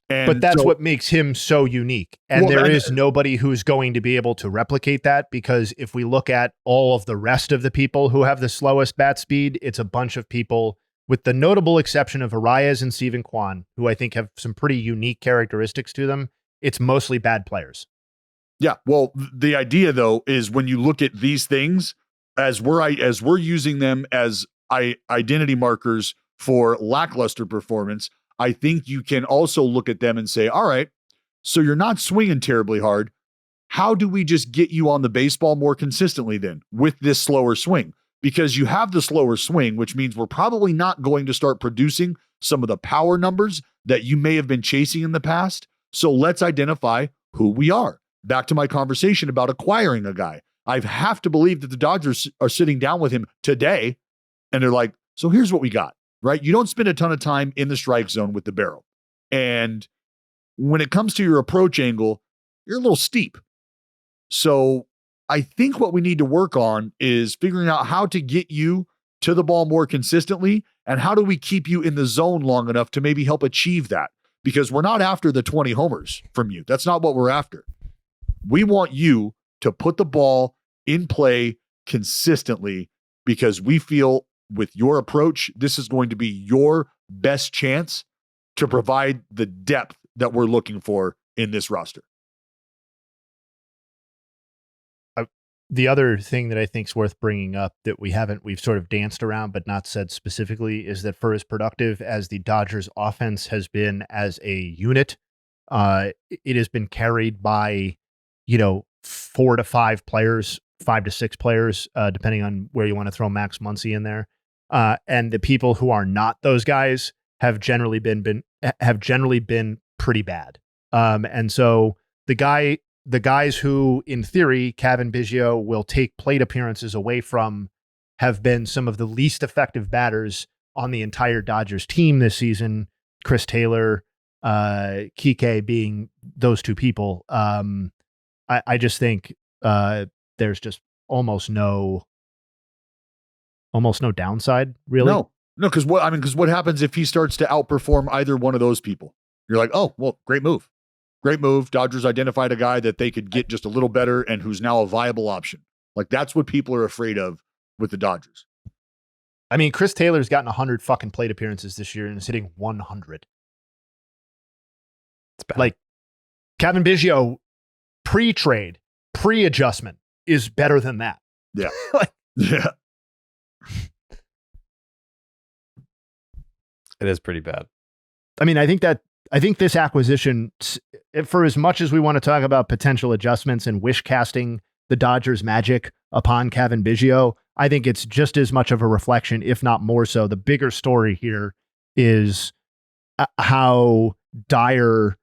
But that's what makes him so unique. And there is nobody who's going to be able to replicate that, because if we look at all of the rest of the people who have the slowest bat speed, it's a bunch of people, with the notable exception of Arias and Steven Kwan, who I think have some pretty unique characteristics to them. It's mostly bad players. Yeah. Well, the idea though is when you look at these things as we're using them as identity markers for lackluster performance, I think you can also look at them and say, all right, so you're not swinging terribly hard. How do we just get you on the baseball more consistently then with this slower swing? Because you have the slower swing, which means we're probably not going to start producing some of the power numbers that you may have been chasing in the past. So let's identify who we are. Back to my conversation about acquiring a guy. I have to believe that the Dodgers are sitting down with him today and they're like, so here's what we got, right? You don't spend a ton of time in the strike zone with the barrel. And when it comes to your approach angle, you're a little steep. So I think what we need to work on is figuring out how to get you to the ball more consistently, and how do we keep you in the zone long enough to maybe help achieve that? Because we're not after the 20 homers from you. That's not what we're after. We want you to put the ball in play consistently, because we feel with your approach, this is going to be your best chance to provide the depth that we're looking for in this roster. The other thing that I think is worth bringing up that we've sort of danced around but not said specifically, is that for as productive as the Dodgers offense has been as a unit, it has been carried by, 4 to 5 players, 5 to 6 players, depending on where you want to throw Max Muncy in there. And the people who are not those guys have generally been pretty bad. And so the guys who, in theory, Biggio will take plate appearances away from have been some of the least effective batters on the entire Dodgers team this season. Chris Taylor, Kike being those 2 people. I just think there's just almost no downside, really. No, because what happens if he starts to outperform either one of those people? You're like, oh, well, great move. Great move. Dodgers identified a guy that they could get just a little better and who's now a viable option. Like, that's what people are afraid of with the Dodgers. I mean, Chris Taylor's gotten 100 fucking plate appearances this year and is hitting 100. It's bad. Like, Kevin Biggio, pre-trade, pre-adjustment, is better than that. Yeah. Yeah. It is pretty bad. I mean, I think this acquisition, for as much as we want to talk about potential adjustments and wish casting the Dodgers magic upon Kevin Biggio, I think it's just as much of a reflection, if not more so. The bigger story here is how dire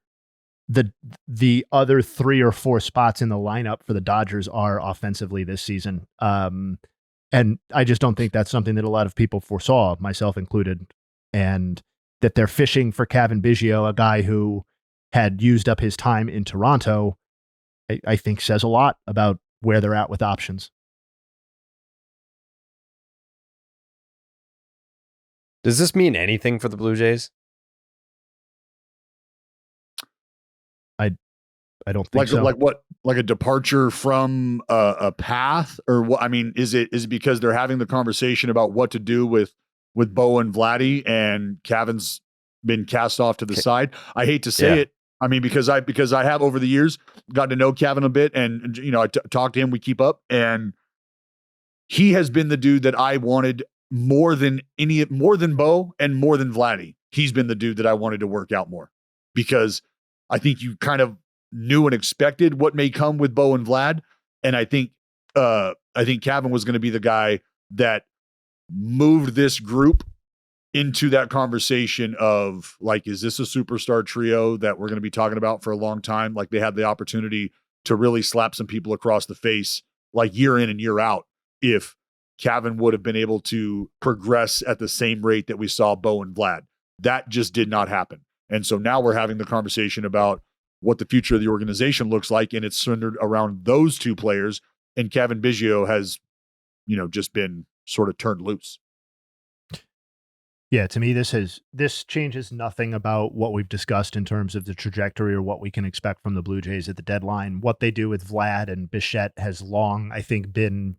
the other 3 or 4 spots in the lineup for the Dodgers are offensively this season. And I just don't think that's something that a lot of people foresaw, myself included. And that they're fishing for Kevin Biggio, a guy who had used up his time in Toronto, I think says a lot about where they're at with options. Does this mean anything for the Blue Jays? I don't think so. Like a departure from a path, or what? I mean, is it because they're having the conversation about what to do with Bo and Vladdy, and Kevin's been cast off to the side? I hate to say it. I mean, because I have over the years gotten to know Kevin a bit, and I talk to him, we keep up, and he has been the dude that I wanted more than Bo and more than Vladdy. He's been the dude that I wanted to work out more, because I think you kind of knew and expected what may come with Bo and Vlad. And I think Kevin was going to be the guy that moved this group into that conversation of, like, is this a superstar trio that we're going to be talking about for a long time? Like, they had the opportunity to really slap some people across the face, like, year in and year out, if Kevin would have been able to progress at the same rate that we saw Bo and Vlad. That just did not happen. And so now we're having the conversation about what the future of the organization looks like, and it's centered around those 2 players, and Kevin Biggio has, just been sort of turned loose. Yeah, to me, this changes nothing about what we've discussed in terms of the trajectory or what we can expect from the Blue Jays at the deadline. What they do with Vlad and Bichette has long, I think, been,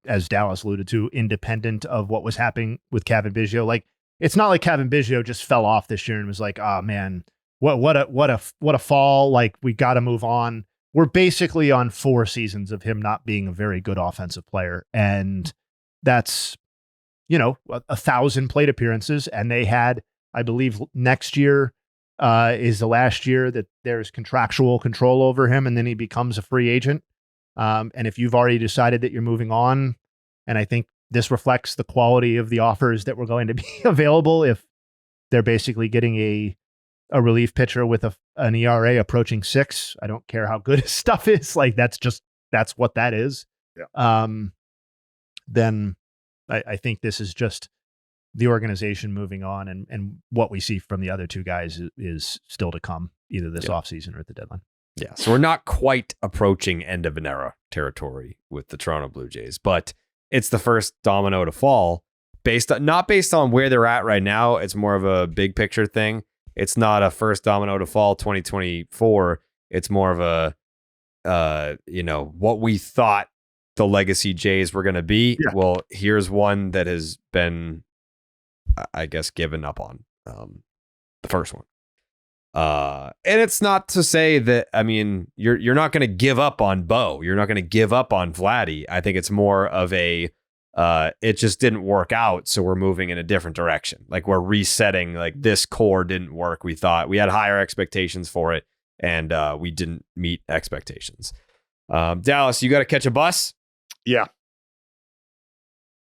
as Dallas alluded to, independent of what was happening with Kevin Biggio. Like, it's not like Kevin Biggio just fell off this year and was like, oh man, what a fall. Like, we got to move on. We're basically on 4 seasons of him not being a very good offensive player. And that's, 1,000 plate appearances. And they had, I believe, next year is the last year that there's contractual control over him, and then he becomes a free agent. And if you've already decided that you're moving on, and I think this reflects the quality of the offers that were going to be available, if they're basically getting a relief pitcher with an ERA approaching 6. I don't care how good his stuff is. Like, that's what that is. Yeah. Then I think this is just the organization moving on, and what we see from the other 2 guys is still to come, either this offseason or at the deadline. Yeah. So we're not quite approaching end of an era territory with the Toronto Blue Jays, but it's the first domino to fall not based on where they're at right now. It's more of a big picture thing. It's not a first domino to fall 2024. It's more of a, what we thought the legacy Jays were going to be. Yeah. Well, here's one that has been, I guess, given up on, the first one. And it's not to say that, I mean, you're not going to give up on Bo. You're not going to give up on Vladdy. I think it's more of a, it just didn't work out, so we're moving in a different direction. Like, we're resetting, like, this core didn't work. We thought we had higher expectations for it, and we didn't meet expectations. Dallas, you got to catch a bus? Yeah.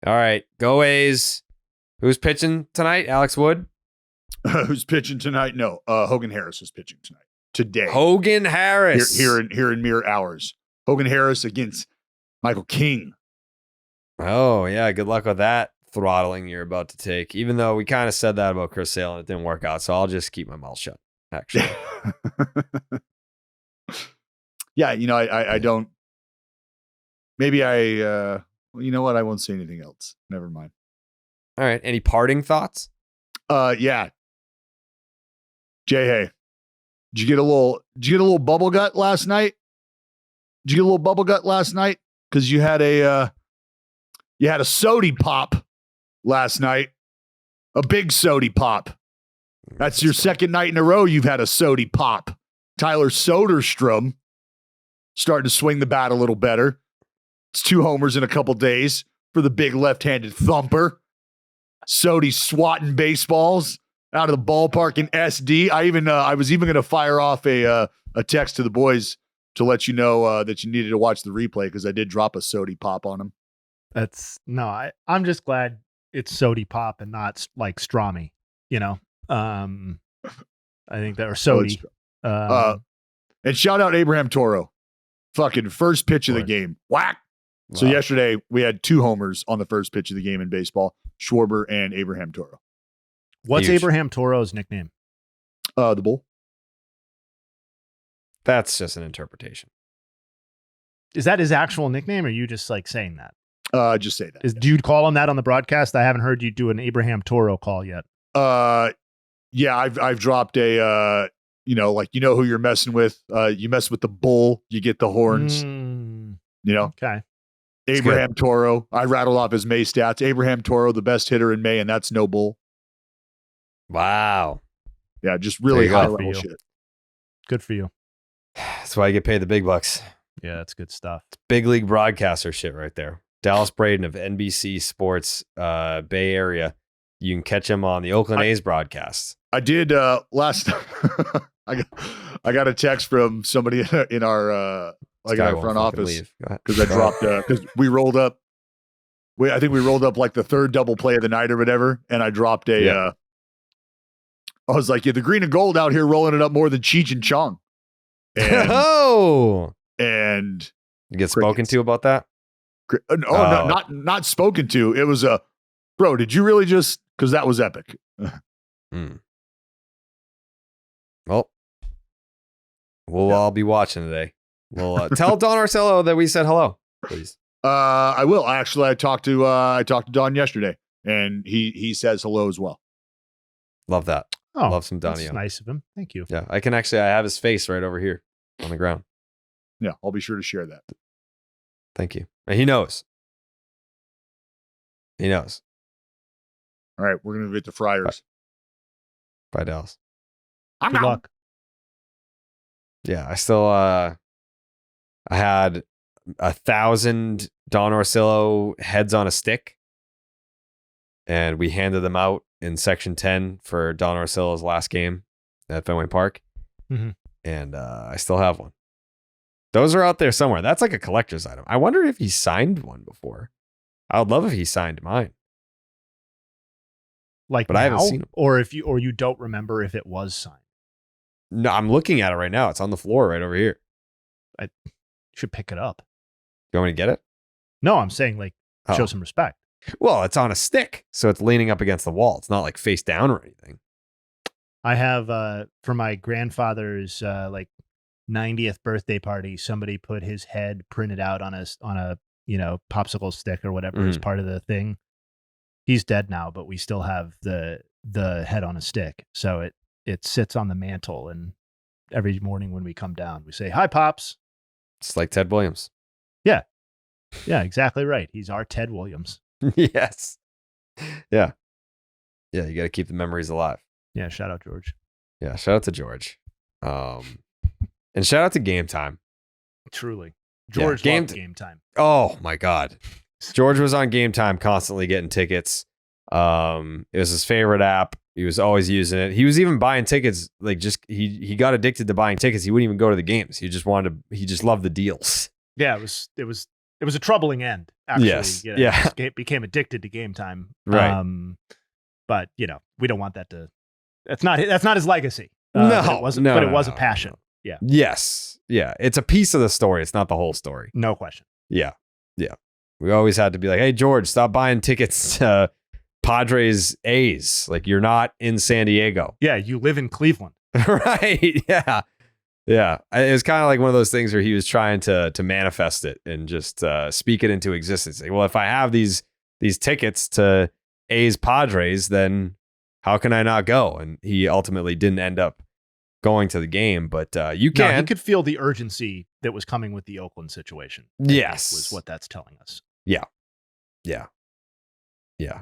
All right, go A's. Who's pitching tonight? Alex Wood? Who's pitching tonight? No, Hogan Harris is pitching tonight. Today. Hogan Harris. Here in mere hours. Hogan Harris against Michael King. Oh, yeah. Good luck with that throttling you're about to take. Even though we kind of said that about Chris Sale and it didn't work out. So I'll just keep my mouth shut, actually. Yeah, I don't. Maybe you know what? I won't say anything else. Never mind. All right. Any parting thoughts? Yeah. Jay Hay. Did you get a little bubble gut last night? Did you get a little bubble gut last night? Because you had a sody pop last night. A big sody pop. That's your second night in a row you've had a sody pop. Tyler Soderstrom starting to swing the bat a little better. It's 2 homers in a couple days for the big left-handed thumper. Sody swatting baseballs out of the ballpark in SD. I was even going to fire off a text to the boys to let you know that you needed to watch the replay because I did drop a sody pop on him. I'm just glad it's sody pop and not like Strami, you know. I think that or sody. And shout out Abraham Toro. Fucking first pitch of the game. Whack. Wow. So yesterday we had 2 homers on the first pitch of the game in baseball. Schwarber and Abraham Toro. What's Huge. Abraham Toro's nickname? The Bull. That's just an interpretation. Is that his actual nickname, or are you just like saying that? Just say that. Do you call him that on the broadcast? I haven't heard you do an Abraham Toro call yet. Yeah, I've dropped a who you're messing with. You mess with the Bull, you get the horns. Okay. Abraham Toro. I rattled off his May stats. Abraham Toro, the best hitter in May, and that's no Bull. Wow. Yeah, just really high level shit. Good for you. That's why I get paid the big bucks. Yeah, that's good stuff. It's big league broadcaster shit right there. Dallas Braden of NBC Sports Bay Area. You can catch him on the Oakland A's broadcast. I did last. I got a text from somebody in our our front office because I dropped because we rolled up. I think we rolled up like the 3rd double play of the night or whatever, and I dropped a. I was like, the green and gold out here rolling it up more than Cheech and Chong. And, and you get spoken to about that? No, not spoken to. It was bro, did you really just, because that was epic. Well, we'll all be watching today. Well, tell Don Orsillo that we said hello, please. I will. Actually, I talked to Don yesterday, and he says hello as well. Love that. Oh, love some Donnie. That's nice of him. Thank you. Yeah, I have his face right over here on the ground. Yeah, I'll be sure to share that. Thank you. He knows. He knows. All right, we're gonna get to Friars. Bye, Dallas. Good luck. Yeah, I still I had 1,000 Don Orsillo heads on a stick, and we handed them out in Section 10 for Don Orsillo's last game at Fenway Park. Mm-hmm. And I still have one. Those are out there somewhere. That's like a collector's item. I wonder if he signed one before. I would love if he signed mine. But I haven't seen him. Or if you don't remember if it was signed. No, I'm looking at it right now. It's on the floor right over here. I should pick it up. You want me to get it? No, I'm saying show some respect. Well, it's on a stick, so it's leaning up against the wall. It's not like face down or anything. I have for my grandfather's 90th birthday party, somebody put his head printed out on a popsicle stick or whatever as part of the thing. He's dead now, but we still have the head on a stick. So it sits on the mantle, and every morning when we come down, we say, "Hi, Pops." It's like Ted Williams. Yeah, exactly right. He's our Ted Williams. Yes. Yeah. Yeah, you got to keep the memories alive. Yeah, shout out George. Yeah, shout out to George. And shout out to Game Time. Truly. George loved Game Time. Oh, my God. George was on Game Time constantly getting tickets. It was his favorite app. He was always using it. He was even buying tickets. He got addicted to buying tickets. He wouldn't even go to the games. He just loved the deals. Yeah, it was a troubling end, actually. Yes. Yeah. Became addicted to Game Time. Right. But we don't want that to. That's not his legacy. No, it wasn't. No, but no, it was no, a passion. No. Yeah. Yes. Yeah. It's a piece of the story. It's not the whole story. No question. Yeah. Yeah. We always had to be like, "Hey, George, stop buying tickets to Padres A's. Like, you're not in San Diego." Yeah, you live in Cleveland. Right. Yeah. Yeah. It was kind of like one of those things where he was trying to manifest it and just speak it into existence. Like, well, if I have these tickets to A's Padres, then how can I not go? And he ultimately didn't end up going to the game, but you No, can. he could feel the urgency that was coming with the Oakland situation. I think Yes. was what that's telling us. Yeah.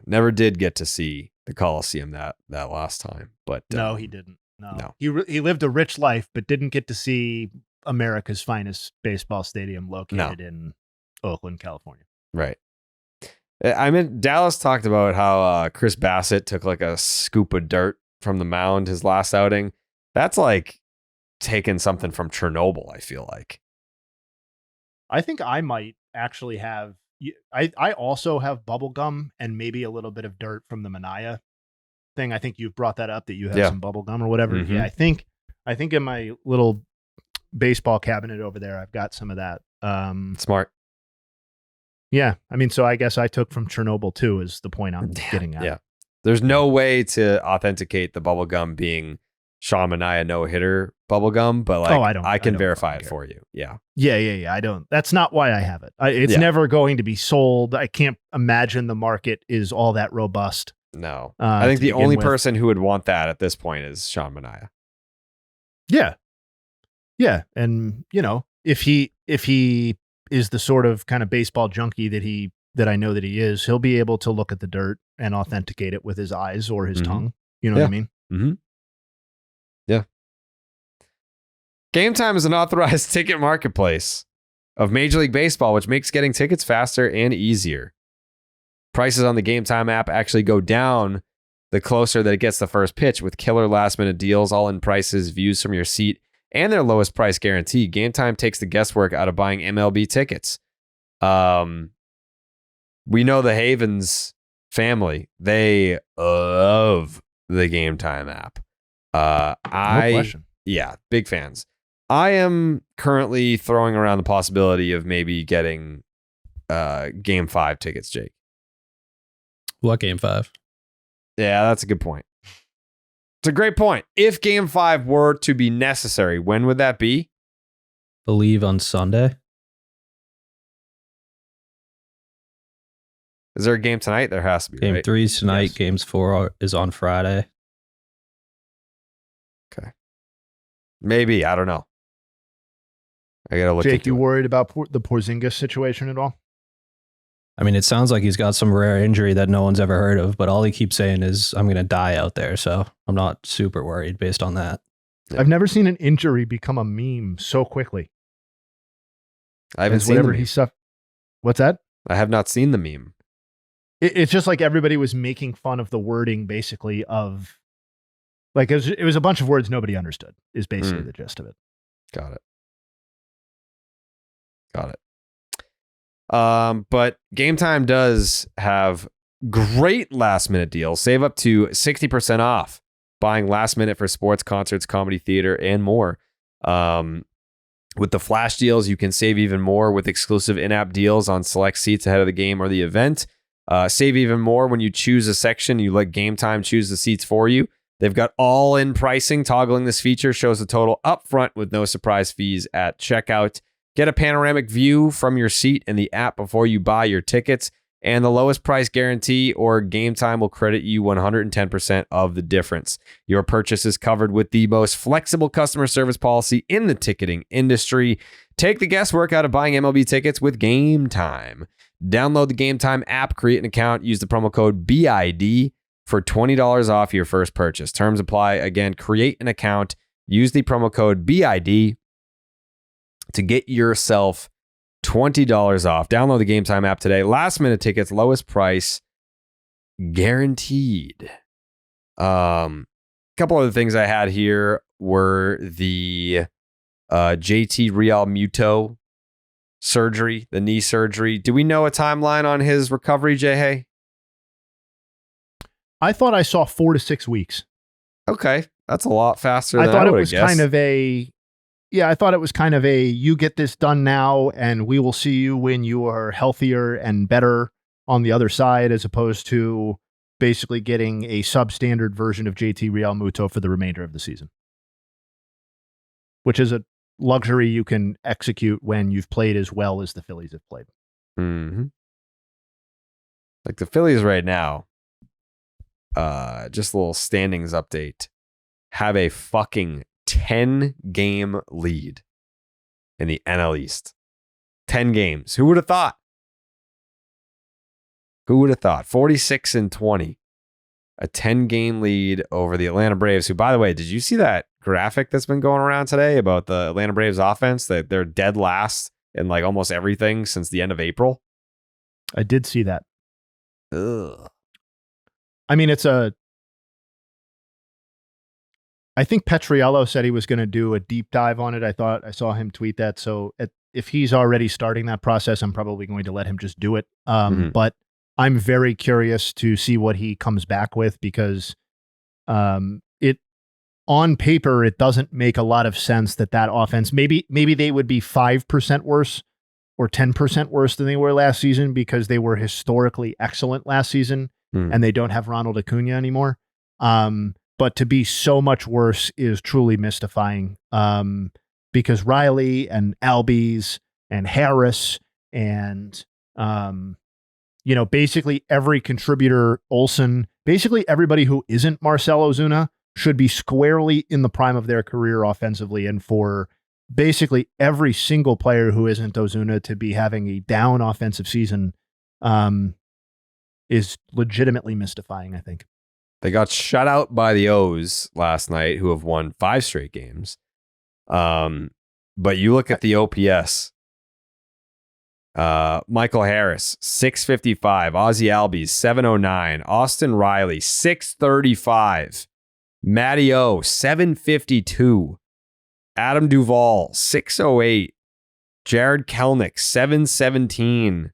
Never did get to see the Coliseum that last time, but No, he didn't. no. He lived a rich life, but didn't get to see America's finest baseball stadium located in Oakland, California. Right. I mean, Dallas talked about how Chris Bassett took like a scoop of dirt from the mound his last outing. That's like taking something from Chernobyl, I feel like. I think I might actually have. I also have bubble gum and maybe a little bit of dirt from the Manaya thing. I think you've brought that up that you have some bubble gum or whatever. Mhm. Yeah, I think in my little baseball cabinet over there, I've got some of that. Smart. Yeah, I mean, so I guess I took from Chernobyl too. Is the point I'm getting at? Yeah. There's no way to authenticate the bubble gum being Sean Manaea no-hitter bubble gum, but like I can verify it for you. Yeah. Yeah. I don't. That's not why I have it. It's never going to be sold. I can't imagine the market is all that robust. No. I think the only person who would want that at this point is Sean Manaea. Yeah. And if he is the sort of kind of baseball junkie that I know that he is, he'll be able to look at the dirt and authenticate it with his eyes or his tongue. You know what I mean? Mm-hmm. Yeah. Game Time is an authorized ticket marketplace of Major League Baseball, which makes getting tickets faster and easier. Prices on the Game Time app actually go down the closer that it gets the first pitch, with killer last-minute deals, all-in prices, views from your seat, and their lowest price guarantee. Game Time takes the guesswork out of buying MLB tickets. We know the Havens family. They love the Game Time app. No question. Yeah, big fans. I am currently throwing around the possibility of maybe getting Game 5 tickets, Jake. What Game 5? Yeah, that's a good point. It's a great point. If Game 5 were to be necessary, when would that be? Believe on Sunday. Is there a game tonight? There has to be. Game right? 3 is tonight. Yes. Games 4 is on Friday. Okay. Maybe. I don't know. I got to look Jake, into you it. worried about the Porzingis situation at all? I mean, it sounds like he's got some rare injury that no one's ever heard of, but all he keeps saying is, I'm going to die out there. So I'm not super worried based on that. Yeah. I've never seen an injury become a meme so quickly. I haven't seen the meme. What's that? I have not seen the meme. It's just like everybody was making fun of the wording, basically, of like it was a bunch of words nobody understood, is basically the gist of it. Got it. But Game Time does have great last minute deals. Save up to 60% off buying last minute for sports, concerts, comedy, theater, and more. With the flash deals, you can save even more with exclusive in-app deals on select seats ahead of the game or the event. Save even more when you choose a section. You let Game Time choose the seats for you. They've got all-in pricing. Toggling this feature shows the total upfront with no surprise fees at checkout. Get a panoramic view from your seat in the app before you buy your tickets. And the lowest price guarantee or Game Time will credit you 110% of the difference. Your purchase is covered with the most flexible customer service policy in the ticketing industry. Take the guesswork out of buying MLB tickets with Game Time. Download the Game Time app, create an account, use the promo code BID for $20 off your first purchase. Terms apply. Again, create an account, use the promo code BID to get yourself $20 off. Download the Game Time app today. Last minute tickets, lowest price guaranteed. Couple other things I had here were the JT Realmuto surgery, the knee surgery. Do we know a timeline on his recovery, Jay Hay? I thought I saw 4 to 6 weeks. Okay, that's a lot faster than I thought it would've was guessed. kind of a. Yeah, I thought it was kind of a, you get this done now and we will see you when you are healthier and better on the other side, as opposed to basically getting a substandard version of JT Realmuto for the remainder of the season, which is a luxury you can execute when you've played as well as the Phillies have played. Mm-hmm. Like the Phillies right now, just a little standings update, have a fucking 10-game lead in the NL East. 10 games. Who would have thought? 46-20. A 10-game lead over the Atlanta Braves, who, by the way, did you see that graphic that's been going around today about the Atlanta Braves offense? That they're dead last in like almost everything since the end of April. I did see that. Ugh. I mean, I think Petriello said he was going to do a deep dive on it. I saw him tweet that. So if he's already starting that process, I'm probably going to let him just do it. But I'm very curious to see what he comes back with, because it on paper, it doesn't make a lot of sense that offense, maybe they would be 5% worse or 10% worse than they were last season, because they were historically excellent last season and they don't have Ronald Acuna anymore. But to be so much worse is truly mystifying, because Riley and Albies and Harris and, basically every contributor, Olsen, basically everybody who isn't Marcell Ozuna should be squarely in the prime of their career offensively. And for basically every single player who isn't Ozuna to be having a down offensive season is legitimately mystifying, I think. They got shut out by the O's last night, who have won 5 straight games. But you look at the OPS. Michael Harris, 655. Ozzie Albies, 709. Austin Riley, 635. Matty O, 752. Adam Duvall, 608. Jared Kelnick, 717.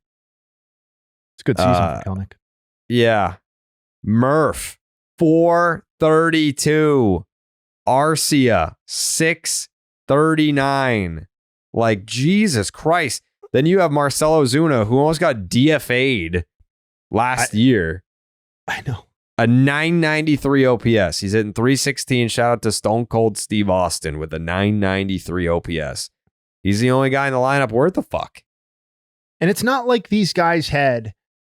It's a good season for Kelnick. Yeah. Murph, 432. Arcia, 639. Like, Jesus Christ. Then you have Marcell Ozuna, who almost got DFA'd last year. I know. A 993 OPS. He's hitting 316. Shout out to Stone Cold Steve Austin with a 993 OPS. He's the only guy in the lineup worth a fuck. And it's not like these guys had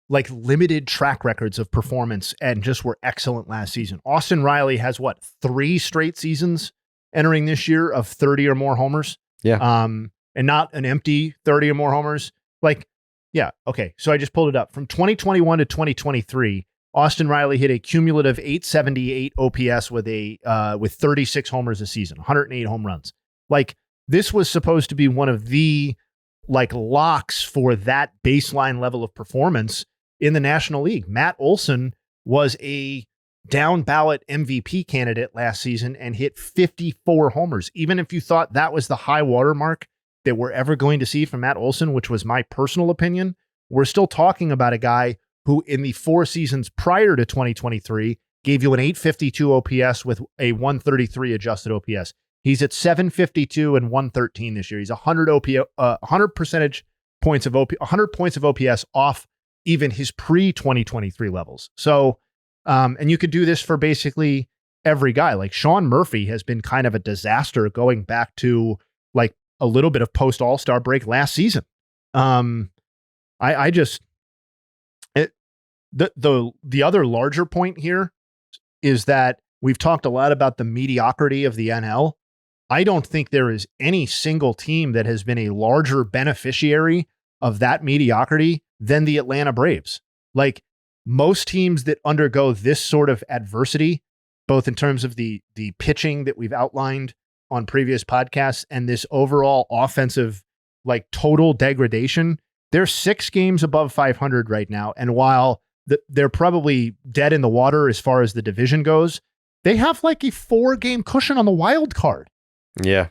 like limited track records of performance and just were excellent last season. Austin Riley has 3 straight seasons entering this year of 30 or more homers. Yeah. And not an empty 30 or more homers. Okay. So I just pulled it up. From 2021 to 2023, Austin Riley hit a cumulative 878 OPS with 36 homers a season, 108 home runs. Like, this was supposed to be one of the locks for that baseline level of performance in the National League. Matt Olson was a down ballot MVP candidate last season and hit 54 homers. Even if you thought that was the high water mark that we're ever going to see from Matt Olson, which was my personal opinion, we're still talking about a guy who in the 4 seasons prior to 2023 gave you an 852 OPS with a 133 adjusted OPS. He's at 752 and 113 this year. He's 100 percentage points of 100 points of OPS off even his pre-2023 levels. So, and you could do this for basically every guy. Like Sean Murphy has been kind of a disaster going back to a little bit of post All-Star break last season. The other larger point here is that we've talked a lot about the mediocrity of the NL. I don't think there is any single team that has been a larger beneficiary of that mediocrity than the Atlanta Braves. Like, most teams that undergo this sort of adversity, both in terms of the pitching that we've outlined on previous podcasts and this overall offensive, total degradation, they're 6 games above 500 right now. And while they're probably dead in the water as far as the division goes, they have a 4-game cushion on the wild card. Yeah.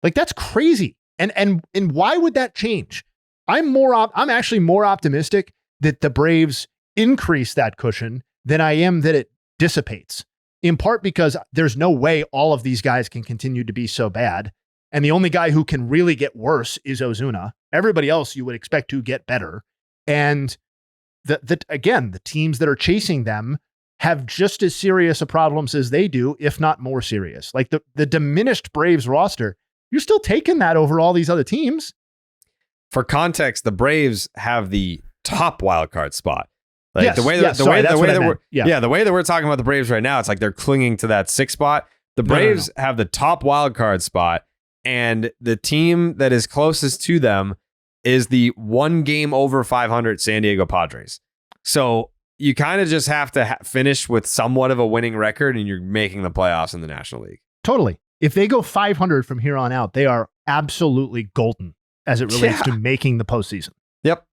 That's crazy. And why would that change? I'm actually more optimistic that the Braves increase that cushion than I am that it dissipates. In part because there's no way all of these guys can continue to be so bad. And the only guy who can really get worse is Ozuna. Everybody else you would expect to get better. And the teams that are chasing them have just as serious a problems as they do, if not more serious. The diminished Braves roster, you're still taking that over all these other teams. For context, the Braves have the top wild card spot. The way that we're talking about the Braves right now, it's like they're clinging to that 6th spot. The Braves have the top wild card spot, and the team that is closest to them is the 1 game over 500 San Diego Padres. So you kind of just have to finish with somewhat of a winning record, and you're making the playoffs in the National League. Totally. If they go 500 from here on out, they are absolutely golden as it relates to making the postseason. Yep.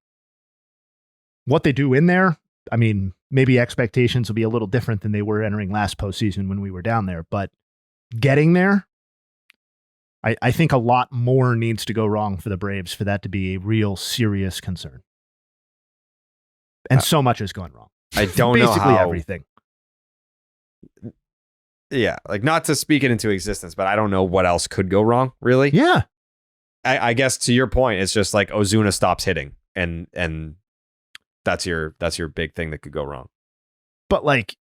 What they do in there, I mean, maybe expectations will be a little different than they were entering last postseason when we were down there, but getting there, I think a lot more needs to go wrong for the Braves for that to be a real serious concern. And so much has gone wrong. I don't know Basically how. everything. Yeah, like not to speak it into existence, but I don't know what else could go wrong, really. Yeah. I guess to your point, it's just like Ozuna stops hitting, and that's your big thing that could go wrong. But like,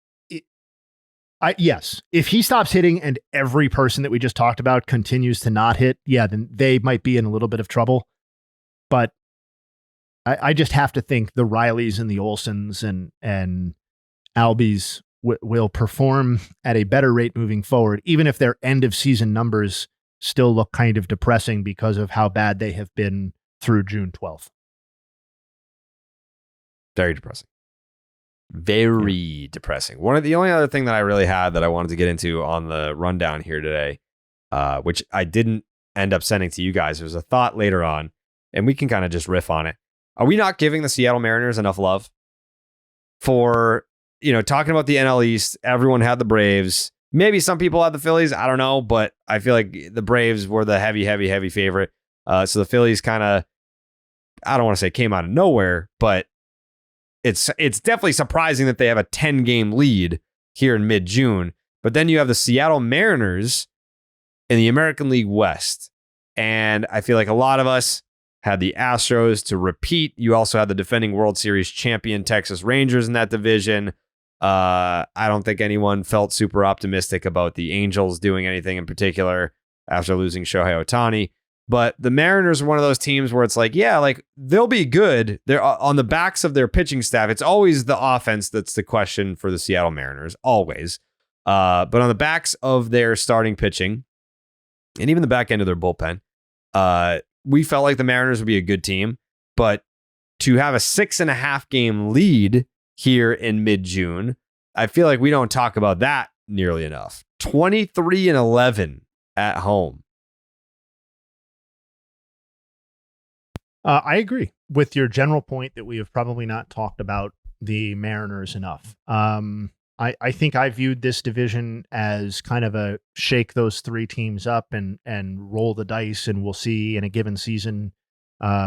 yes, if he stops hitting and every person that we just talked about continues to not hit, yeah, then they might be in a little bit of trouble. But I just have to think the Rileys and the Olsons and Albies will perform at a better rate moving forward, even if their end of season numbers still look kind of depressing because of how bad they have been through June 12th. Very depressing. Very depressing. The only other thing that I really had that I wanted to get into on the rundown here today, which I didn't end up sending to you guys. There was a thought later on, and we can kind of just riff on it. Are we not giving the Seattle Mariners enough love for, talking about the NL East? Everyone had the Braves. Maybe some people had the Phillies. I don't know, but I feel like the Braves were the heavy favorite. So the Phillies kind of, I don't want to say came out of nowhere, but it's definitely surprising that they have a 10-game lead here in mid-June. But then you have the Seattle Mariners in the American League West. And I feel like a lot of us had the Astros to repeat. You also had the defending World Series champion Texas Rangers in that division. I don't think anyone felt super optimistic about the Angels doing anything in particular after losing Shohei Ohtani. But the Mariners are one of those teams where it's like, yeah, like they'll be good. They're on the backs of their pitching staff. It's always the offense that's the question for the Seattle Mariners, always. But on the backs of their starting pitching and even the back end of their bullpen, we felt like the Mariners would be a good team. But to have a 6.5 game lead here in mid-June, I feel like we don't talk about that nearly enough. 23-11 at home. I agree with your general point that we have probably not talked about the Mariners enough. I think I viewed this division as kind of a shake those 3 teams up and roll the dice, and we'll see in a given season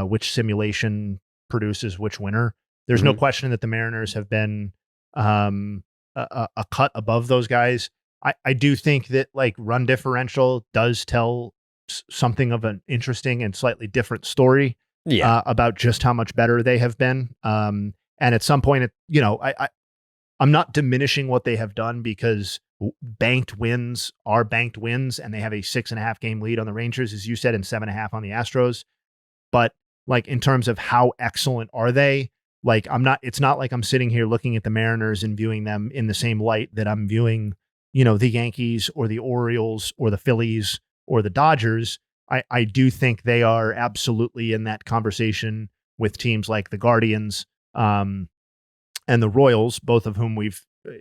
which simulation produces which winner. There's no question that the Mariners have been a cut above those guys. I do think that like run differential does tell something of an interesting and slightly different story. About just how much better they have been. And at some point, I'm not diminishing what they have done because banked wins are banked wins, and they have a 6.5 game lead on the Rangers, as you said, and 7.5 on the Astros. But like in terms of how excellent are they, like it's not like I'm sitting here looking at the Mariners and viewing them in the same light that I'm viewing, the Yankees or the Orioles or the Phillies or the Dodgers. I do think they are absolutely in that conversation with teams like the Guardians and the Royals, both of whom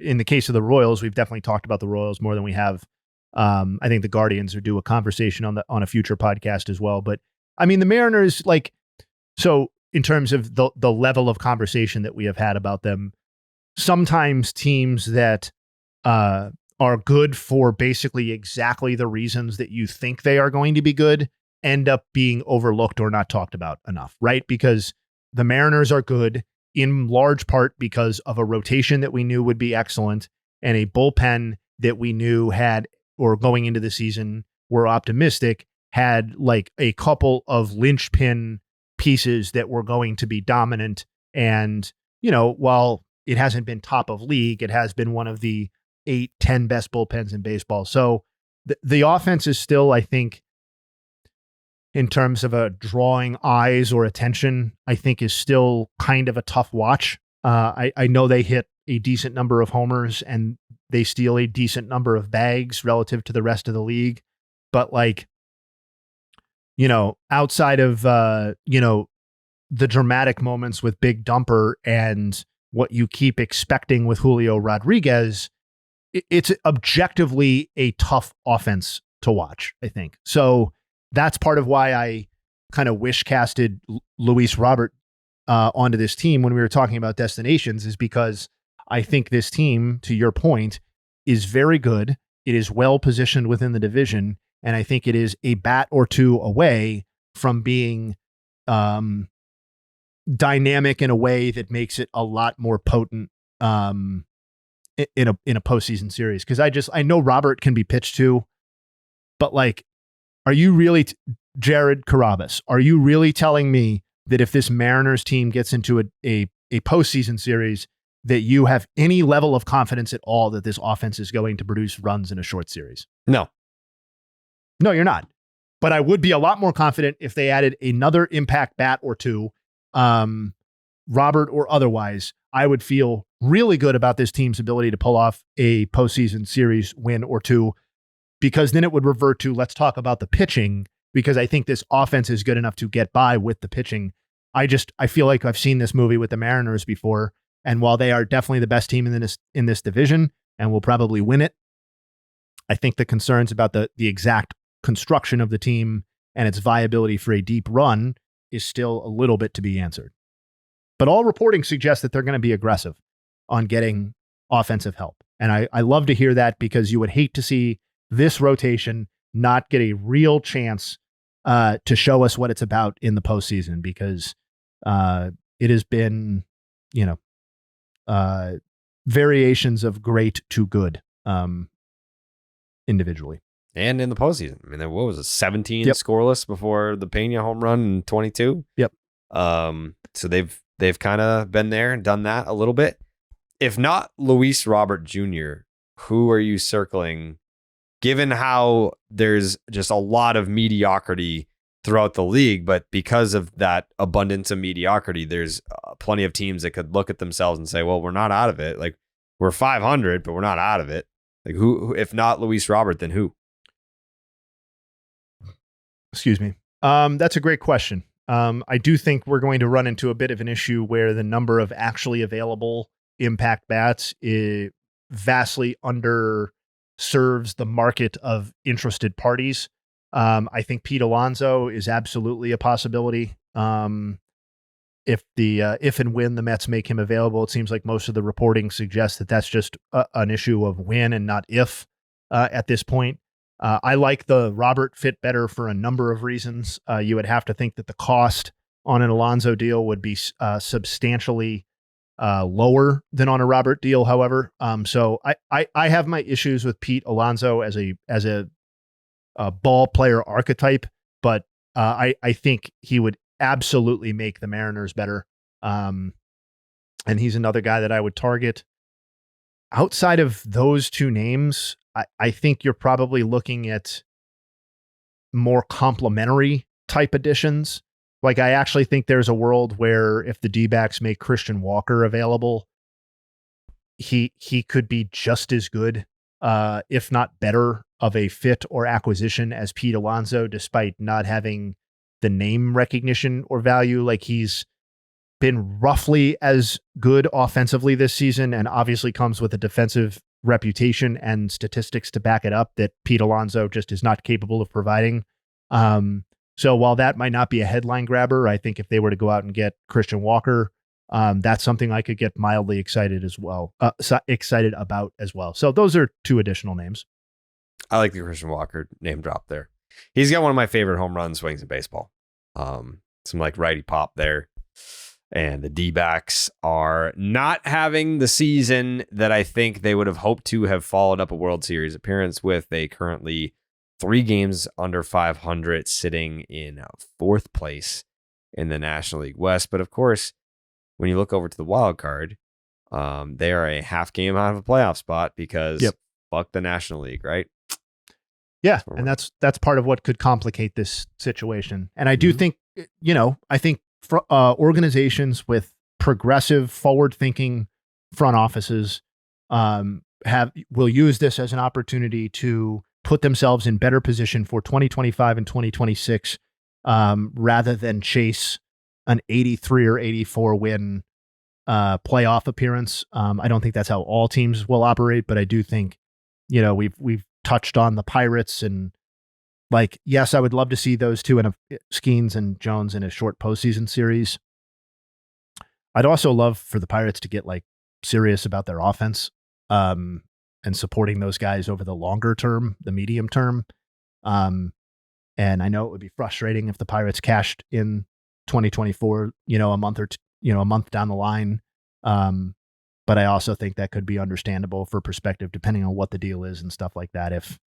in the case of the Royals, we've definitely talked about the Royals more than we have. I think the Guardians are due a conversation on a future podcast as well. But I mean, the Mariners, so in terms of the level of conversation that we have had about them, sometimes teams that are good for basically exactly the reasons that you think they are going to be good end up being overlooked or not talked about enough, right? Because the Mariners are good in large part because of a rotation that we knew would be excellent and a bullpen that we knew had, or going into the season, were optimistic, had like a couple of linchpin pieces that were going to be dominant. And, while it hasn't been top of league, it has been one of the 8-10 best bullpens in baseball. So the offense is still, I think, in terms of a drawing eyes or attention, I think is still kind of a tough watch. I know they hit a decent number of homers, and They steal a decent number of bags relative to the rest of the league. But like, outside of, the dramatic moments with Big Dumper and what you keep expecting with Julio Rodriguez, it's objectively a tough offense to watch, I think. So that's part of why I kind of wish casted Luis Robert onto this team when we were talking about destinations, is because I think this team, to your point, is very good. It is well positioned within the division, and I think it is a bat or two away from being dynamic in a way that makes it a lot more potent in a postseason series. Because I know Robert can be pitched to, but like, are you really Jared Carrabis? Are you really telling me that if this Mariners team gets into a postseason series, that you have any level of confidence at all that this offense is going to produce runs in a short series? No, you're not. But I would be a lot more confident if they added another impact bat or two, Robert or otherwise. I would feel really good about this team's ability to pull off a postseason series win or two, because then it would revert to, let's talk about the pitching, because I think this offense is good enough to get by with the pitching. I feel like I've seen this movie with the Mariners before. And while they are definitely the best team in this division and will probably win it, I think the concerns about the exact construction of the team and its viability for a deep run is still a little bit to be answered. But all reporting suggests that they're going to be aggressive on getting offensive help. And I love to hear that, because you would hate to see this rotation not get a real chance to show us what it's about in the postseason, because it has been, variations of great to good individually. And in the postseason. I mean, what was it, 17 Yep. scoreless before the Pena home run in 22? Yep. So they've kind of been there and done that a little bit. If not Luis Robert Jr., who are you circling, given how there's just a lot of mediocrity throughout the league, but because of that abundance of mediocrity, there's plenty of teams that could look at themselves and say, well, we're not out of it. Like, we're 500, but we're not out of it. Like, who if not Luis Robert, then who? Excuse me. That's a great question. I do think we're going to run into a bit of an issue where the number of actually available impact bats vastly underserves the market of interested parties. I think Pete Alonso is absolutely a possibility. If and when the Mets make him available, it seems like most of the reporting suggests that that's just an issue of when and not if at this point. I like the Robert fit better for a number of reasons. You would have to think that the cost on an Alonso deal would be substantially lower than on a Robert deal, however. So I have my issues with Pete Alonso as a ball player archetype, but I think he would absolutely make the Mariners better. And he's another guy that I would target. Outside of those two names, I think you're probably looking at more complementary type additions. Like, I actually think there's a world where if the D-backs make Christian Walker available, he could be just as good, if not better, of a fit or acquisition as Pete Alonso, despite not having the name recognition or value. Like, he's been roughly as good offensively this season, and obviously comes with a defensive reputation and statistics to back it up that Pete Alonso just is not capable of providing. So while that might not be a headline grabber, I think if they were to go out and get Christian Walker, that's something I could get mildly excited about as well. So those are two additional names. I like the Christian Walker name drop there. He's got one of my favorite home run swings in baseball. Some like righty pop there. And the D-backs are not having the season that I think they would have hoped to have followed up a World Series appearance with. They currently 3 games under 500, sitting in 4th place in the National League West. But of course, when you look over to the wild card, they are a half game out of a playoff spot because fuck the National League, right? Yeah, and that's part of what could complicate this situation. And I do think, I think organizations with progressive, forward-thinking front offices will use this as an opportunity to put themselves in better position for 2025 and 2026, rather than chase an 83 or 84 win playoff appearance. I don't think that's how all teams will operate, but I do think, we've touched on the Pirates, and like, yes, I would love to see those two Skenes and Jones in a short postseason series. I'd also love for the Pirates to get like serious about their offense, and supporting those guys over the longer term, the medium term. And I know it would be frustrating if the Pirates cashed in 2024, a month down the line. But I also think that could be understandable for perspective, depending on what the deal is and stuff like that. If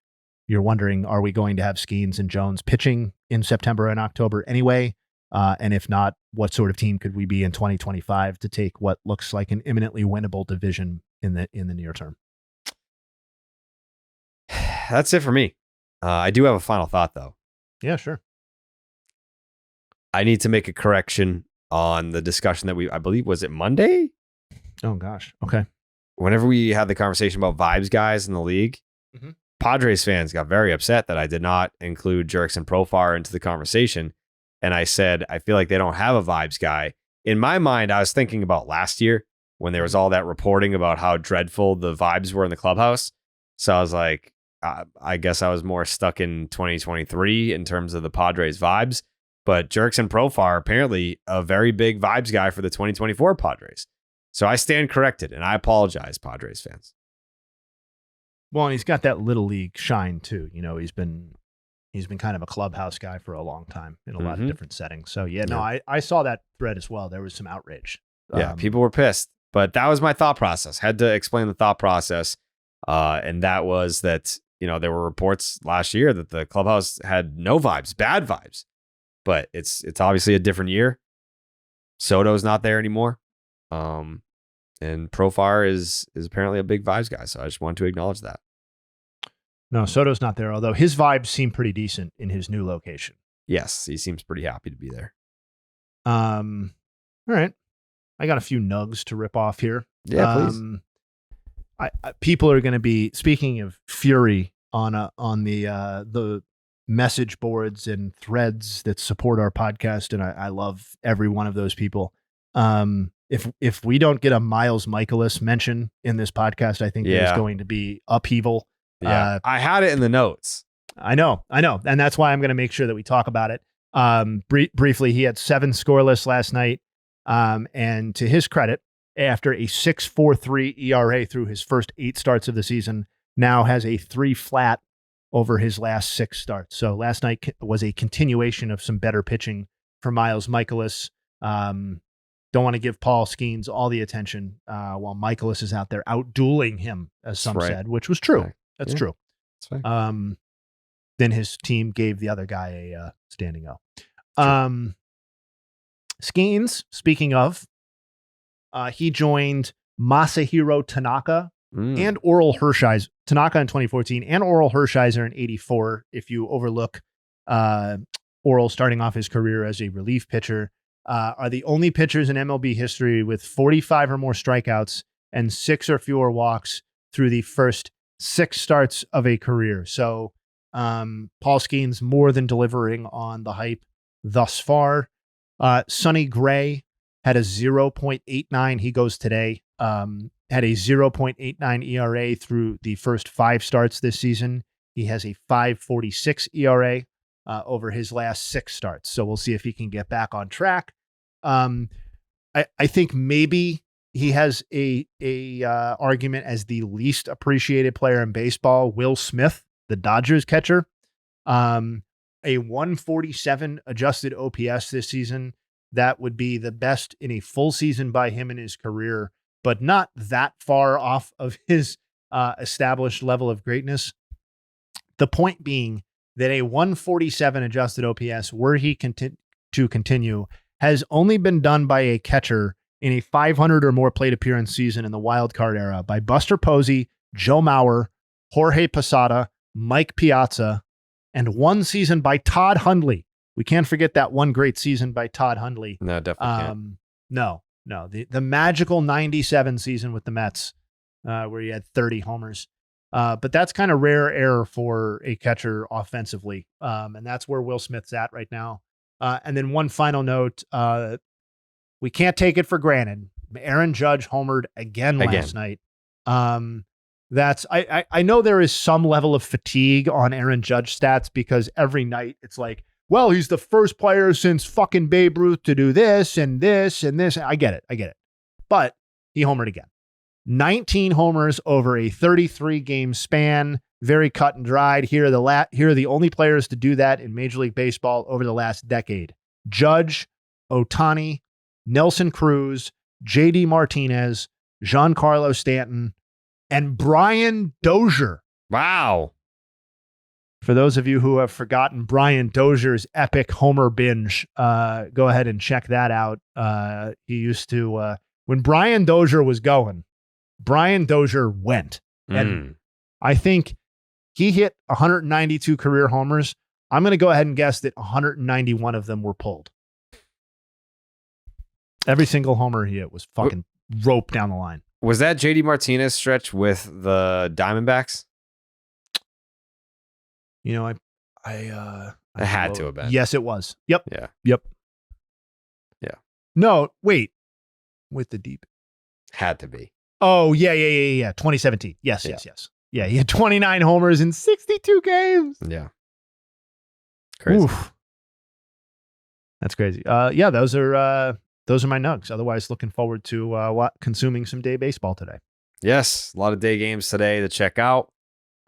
you're wondering, are we going to have Skenes and Jones pitching in September and October anyway? And if not, what sort of team could we be in 2025 to take what looks like an imminently winnable division in the near term? That's it for me. I do have a final thought, though. Yeah, sure. I need to make a correction on the discussion that I believe, was it Monday? Oh, gosh. Okay. Whenever we had the conversation about vibes guys in the league, Padres fans got very upset that I did not include Jurickson Profar into the conversation. And I said, I feel like they don't have a vibes guy. In my mind, I was thinking about last year when there was all that reporting about how dreadful the vibes were in the clubhouse. So I was like, I guess I was more stuck in 2023 in terms of the Padres vibes. But Jurickson Profar, apparently a very big vibes guy for the 2024 Padres. So I stand corrected, and I apologize, Padres fans. Well, and he's got that little league shine too. He's been kind of a clubhouse guy for a long time in a lot of different settings. So I saw that thread as well. There was some outrage. Yeah, people were pissed, but that was my thought process. Had to explain the thought process, and that was that there were reports last year that the clubhouse had no vibes, bad vibes, but it's obviously a different year. Soto's not there anymore. And Profar is apparently a big vibes guy. So I just wanted to acknowledge that. No, Soto's not there, although his vibes seem pretty decent in his new location. Yes, he seems pretty happy to be there. All right. I got a few nugs to rip off here. Yeah, please. People are going to be, speaking of fury on the message boards and threads that support our podcast, and I love every one of those people. If we don't get a Miles Michaelis mention in this podcast, I think there's going to be upheaval. Yeah, I had it in the notes. I know. And that's why I'm going to make sure that we talk about it. Briefly, he had 7 scoreless last night. And to his credit, after a 6.43 ERA through his first 8 starts of the season, now has a 3 flat over his last 6 starts. So last night was a continuation of some better pitching for Miles Michaelis. Don't want to give Paul Skenes all the attention while Michaelis is out there out-dueling him, as some said, which was true. That's true. That's right. Then his team gave the other guy a standing O. Skenes, speaking of, he joined Masahiro Tanaka and Oral Hershiser. Tanaka in 2014 and Oral Hershiser in 84. If you overlook Oral starting off his career as a relief pitcher, are the only pitchers in MLB history with 45 or more strikeouts and 6 or fewer walks through the first 6 starts of a career. So Paul Skenes more than delivering on the hype thus far. Sonny Gray had a 0.89. He goes today. Had a 0.89 ERA through the first 5 starts this season. He has a 5.46 ERA over his last 6 starts. So we'll see if he can get back on track. I think maybe he has a argument as the least appreciated player in baseball. Will Smith, the Dodgers catcher, a 147 adjusted OPS this season. That would be the best in a full season by him in his career, but not that far off of his established level of greatness. The point being that a 147 adjusted OPS, were he to continue, has only been done by a catcher in a 500 or more plate appearance season in the wild card era by Buster Posey, Joe Mauer, Jorge Posada, Mike Piazza, and one season by Todd Hundley. We can't forget that one great season by Todd Hundley. No, definitely can't. No. The magical 97 season with the Mets. where he had 30 homers. But that's kind of rare air for a catcher offensively. And that's where Will Smith's at right now. And then one final note, we can't take it for granted. Aaron Judge homered again last night. I know there is some level of fatigue on Aaron Judge stats because every night it's like, well, he's the first player since fucking Babe Ruth to do this and this and this. I get it. But he homered again. 19 homers over a 33 game span, very cut and dried. Here are the only players to do that in Major League Baseball over the last decade. Judge, Ohtani, Nelson Cruz, JD Martinez, Giancarlo Stanton, and Brian Dozier. Wow. For those of you who have forgotten Brian Dozier's epic homer binge, go ahead and check that out. He used to, when Brian Dozier was going, Brian Dozier went. And I think he hit 192 career homers. I'm going to go ahead and guess that 191 of them were pulled. Every single homer he hit was fucking roped down the line. Was that JD Martinez stretch with the Diamondbacks? You know, I it had to have been. Yes, it was. Yep. Yeah. Yep. Yeah. No, wait. With the deep. Had to be. Oh, yeah. 2017. Yes. Yeah, he had 29 homers in 62 games. Yeah. Crazy. Oof. That's crazy. Yeah, those are my nugs. Otherwise, looking forward to consuming some day baseball today. Yes, a lot of day games today to check out.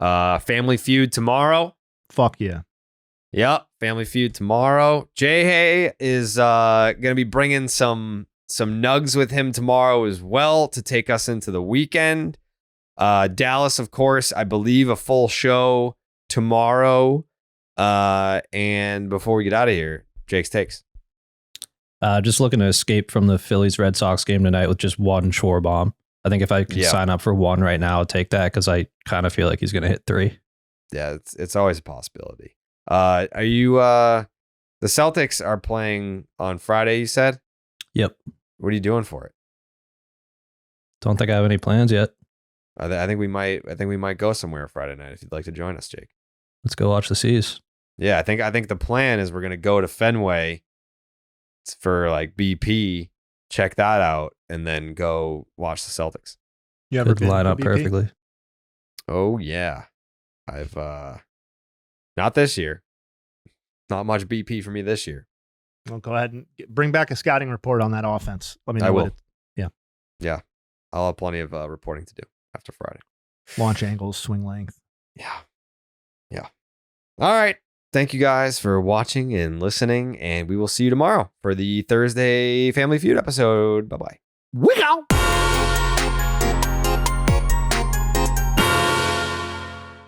Family Feud tomorrow. Fuck yeah. Yep, Family Feud tomorrow. Jay Hay is going to be bringing some nugs with him tomorrow as well to take us into the weekend. Dallas, of course, I believe a full show tomorrow. And before we get out of here, Jake's takes. Just looking to escape from the Phillies Red Sox game tonight with just one Schwarber bomb. I think if I could sign up for one right now, I'll take that because I kind of feel like he's going to hit 3. Yeah, it's always a possibility. Are you the Celtics are playing on Friday, you said? Yep. What are you doing for it? Don't think I have any plans yet. I think we might go somewhere Friday night if you'd like to join us, Jake. Let's go watch the C's. Yeah, I think the plan is we're going to go to Fenway for like BP, check that out, and then go watch the Celtics. You ever Could line up perfectly. Oh yeah. I've not this year. Not much BP for me this year. Well, go ahead and bring back a scouting report on that offense. Let me know. I will. Yeah. I'll have plenty of reporting to do after Friday. Launch angles, swing length. Yeah. All right. Thank you guys for watching and listening, and we will see you tomorrow for the Thursday Family Feud episode. Bye-bye. We go.